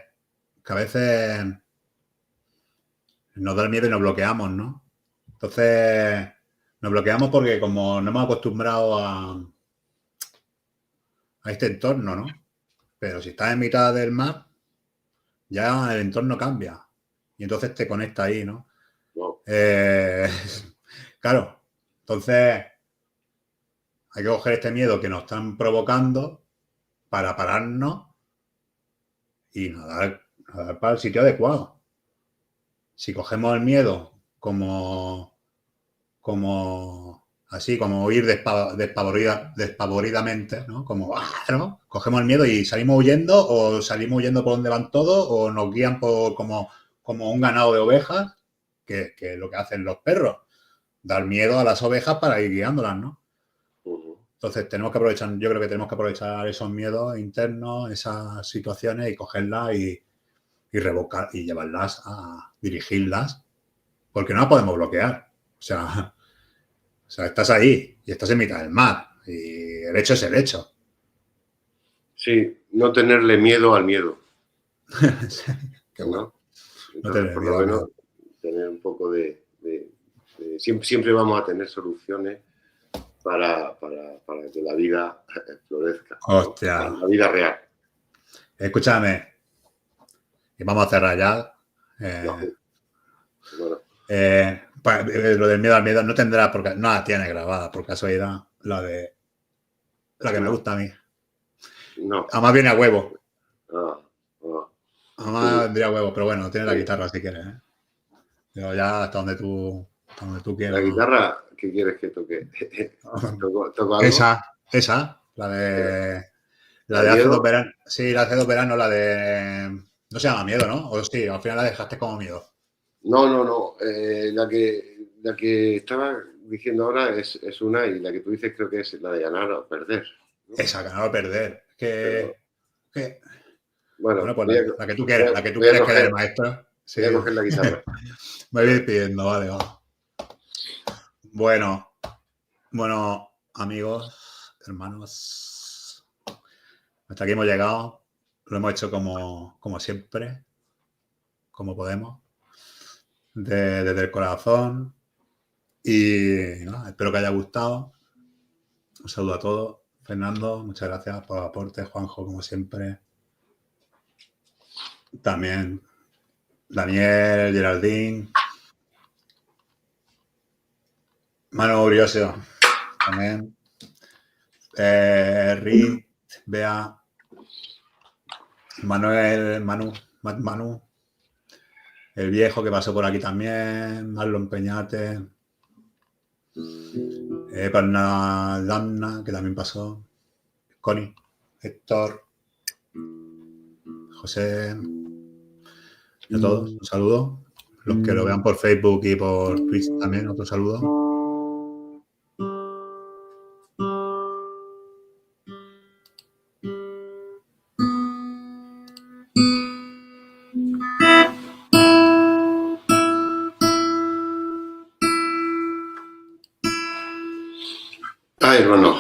nos da el miedo y nos bloqueamos, ¿no? Entonces, nos bloqueamos porque como no hemos acostumbrado a este entorno, ¿no? Pero si estás en mitad del mar, ya el entorno cambia. Y entonces te conecta ahí, ¿no? Wow. Claro, entonces hay que coger este miedo que nos están provocando para pararnos y nadar para el sitio adecuado. Si cogemos el miedo como así, como ir despavoridamente, ¿no? Como, ¿no? Cogemos el miedo y salimos huyendo, o salimos huyendo por donde van todos, o nos guían por como un ganado de ovejas, que es lo que hacen los perros, dar miedo a las ovejas para ir guiándolas, ¿no? Entonces tenemos que aprovechar, yo creo que tenemos que aprovechar esos miedos internos, esas situaciones, y cogerlas y revocar y llevarlas a dirigirlas, porque no las podemos bloquear. O sea, estás ahí y estás en mitad del mar y el hecho es el hecho. Sí, no tenerle miedo al miedo. Qué bueno. ¿No? Entonces, por lo menos, tener un poco de siempre vamos a tener soluciones para que la vida florezca. Hostia. ¿no? La vida real. Escúchame. Y vamos a cerrar ya. Bueno. Lo del miedo al miedo no tendrá, porque no la tiene grabada por casualidad, la que me gusta a mí. No. Además viene a huevo. Además sí. Vendría a huevo, pero bueno, tiene la guitarra si quieres, ¿eh? Pero ya hasta donde tú quieras. ¿La guitarra qué quieres que toque? ¿Toco algo? Esa, la de hace 2 veranos. Sí, la de hace 2 veranos, la de... No se llama Miedo, ¿no? O sí, al final la dejaste como Miedo. No. La que estaba diciendo ahora es una, y la que tú dices creo que es la de ganar o perder, ¿no? Esa, ganar o perder. Bueno, pues la que tú quieres, que dé el maestro. Sí. Voy a coger la guitarra. Me voy despidiendo, vale. Bueno, amigos, hermanos, hasta aquí hemos llegado. Lo hemos hecho como siempre, como podemos, desde el corazón. Y no, espero que haya gustado. Un saludo a todos. Fernando, muchas gracias por el aporte. Juanjo, como siempre. También Daniel, Geraldine, Manu Brioso, también. Rick, Bea, Manuel, Manu, el viejo que pasó por aquí también, Marlon Peñate, Parna Damna, que también pasó, Connie, Héctor, José, y a todos, un saludo. Los que lo vean por Facebook y por Twitch también, otro saludo. Ay, hermano.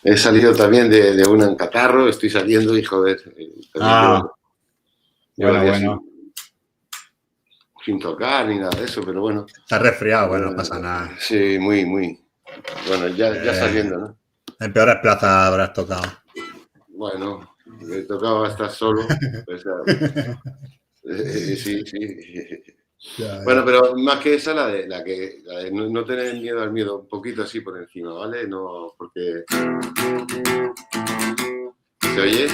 He salido también de un catarro, estoy saliendo y joder. Bueno. Sin tocar ni nada de eso, pero bueno. Está resfriado, bueno, no pasa nada. Sí, muy. Bueno, ya saliendo, ¿no? En peores plazas habrás tocado. Bueno, he tocado estar solo. Sí. Bueno, pero más que esa, la de no tener miedo al miedo, un poquito así por encima, ¿vale? No, porque... ¿Se oye?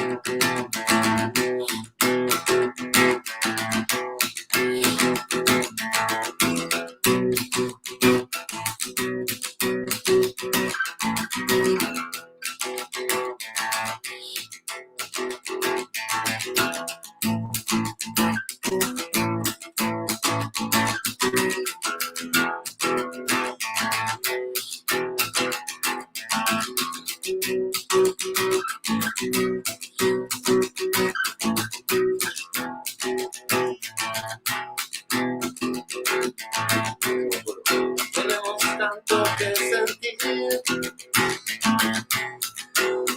Tenemos tanto que sentir,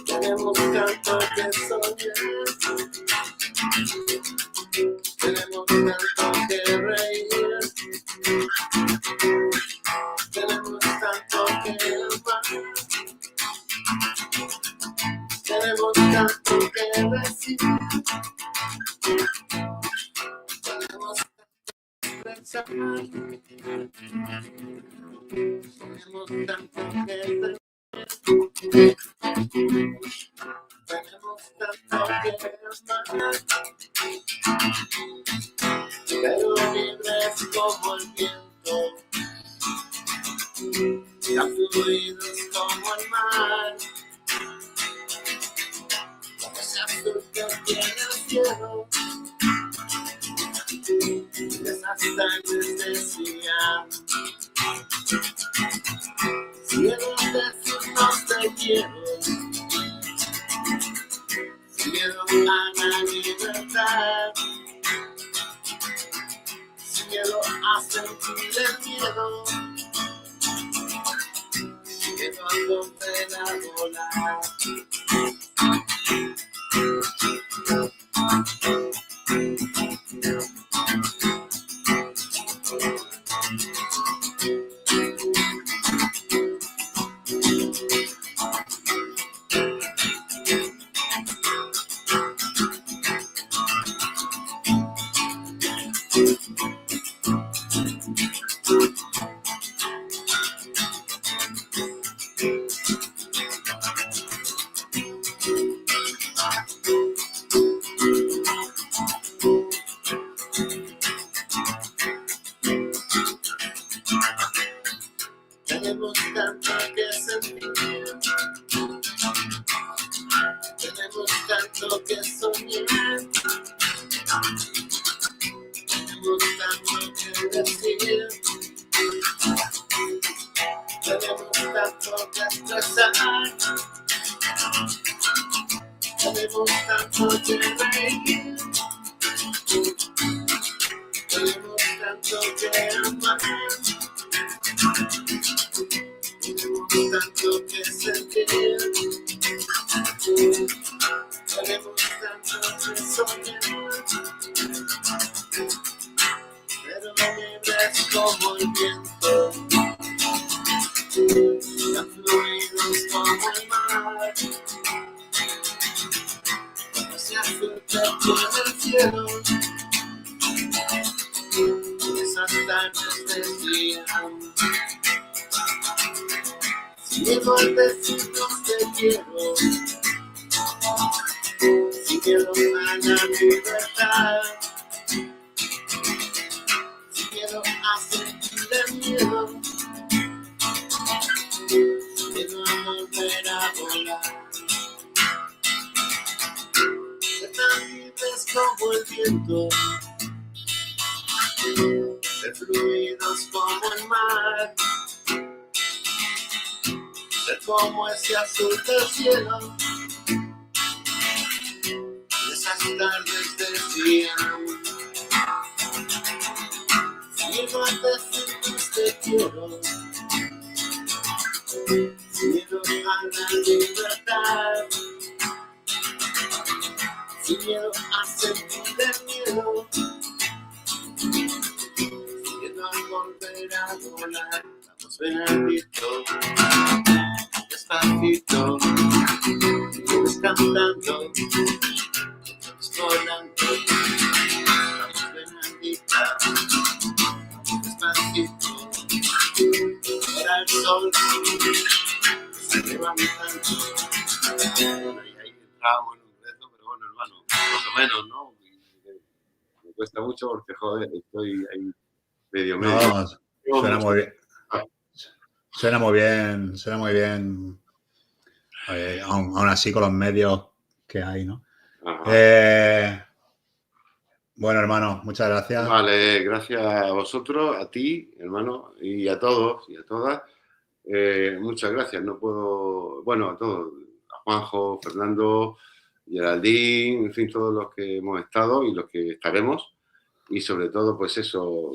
tenemos tanto que soñar, tenemos tanto que reír, tenemos tanto que amar, Tenemos tanto que decir. Tenemos que expresar. Tenemos tanto que decir. Tenemos tanto que amar. Pero libres como el viento. Tan fluidos como el mar. Como ese azul que tiene el cielo. Esas tardes decían: cielo, decirnos te quiero. Cielo a la libertad. Cielo a sentir el miedo. Cielo a volver a volar. Tenemos tanto que sentir, tenemos tanto que soñar, tenemos tanto que decir, tenemos tanto que expresar, tenemos tanto que reír, tenemos tanto que amar. Tenemos tanto que sentir, tenemos tanto que soñar, pero libres como el viento, tan fluidos como el mar, como ese azul que tiene el cielo. Esas tardes decían: cielo, al decirnos te quiero. Cielo a la libertad. Cielo a sentir el miedo. Cielo a volver a volar. Ser tan libres como el viento. Ser fluidos como el mar. Ser como ese azul del cielo. Esas tardes decían: cielo, al decirnos te quiero. Cielo a la libertad. Cielo a sentir el miedo. Cielo a volver a volar. Vamos, Benedito. Despacito, vienes cantando, vienes volando, vamos Bernardita, despacito, era el sol, se levantando. Bueno, y ahí entrábamos en un rezo, pero bueno, hermano, más o menos, ¿no? Me cuesta mucho porque, joder, estoy ahí medio. No, suena muy bien. Suena muy bien, suena muy bien. Aún así con los medios que hay, ¿no? Bueno, hermano, muchas gracias. Vale, gracias a vosotros, a ti, hermano, y a todos y a todas. Muchas gracias. No puedo, bueno, a todos, a Juanjo, Fernando, Geraldine, en fin, todos los que hemos estado y los que estaremos. Y sobre todo, pues eso,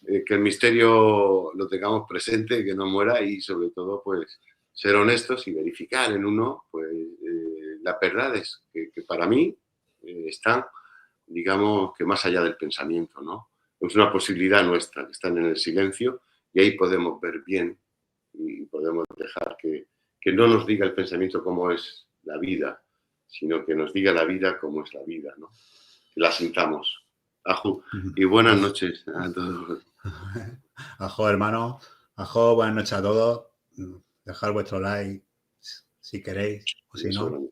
que el misterio lo tengamos presente, que no muera y sobre todo, pues ser honestos y verificar en uno, pues las verdades que para mí están, digamos, que más allá del pensamiento, ¿no? Es una posibilidad nuestra, que están en el silencio y ahí podemos ver bien y podemos dejar que no nos diga el pensamiento cómo es la vida, sino que nos diga la vida cómo es la vida, ¿no? Que la sintamos. Ajú. Y buenas noches a todos. Ajo, hermano. Ajo, buenas noches a todos. Dejad vuestro like si queréis o si Eso, no. grande.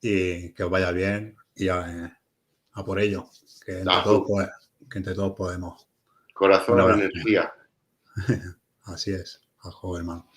Y que os vaya bien y a por ello. Que entre, Ajú. todos, pues, que entre todos podemos. Corazón, Un abrazo. energía. Así es. Ajo, hermano.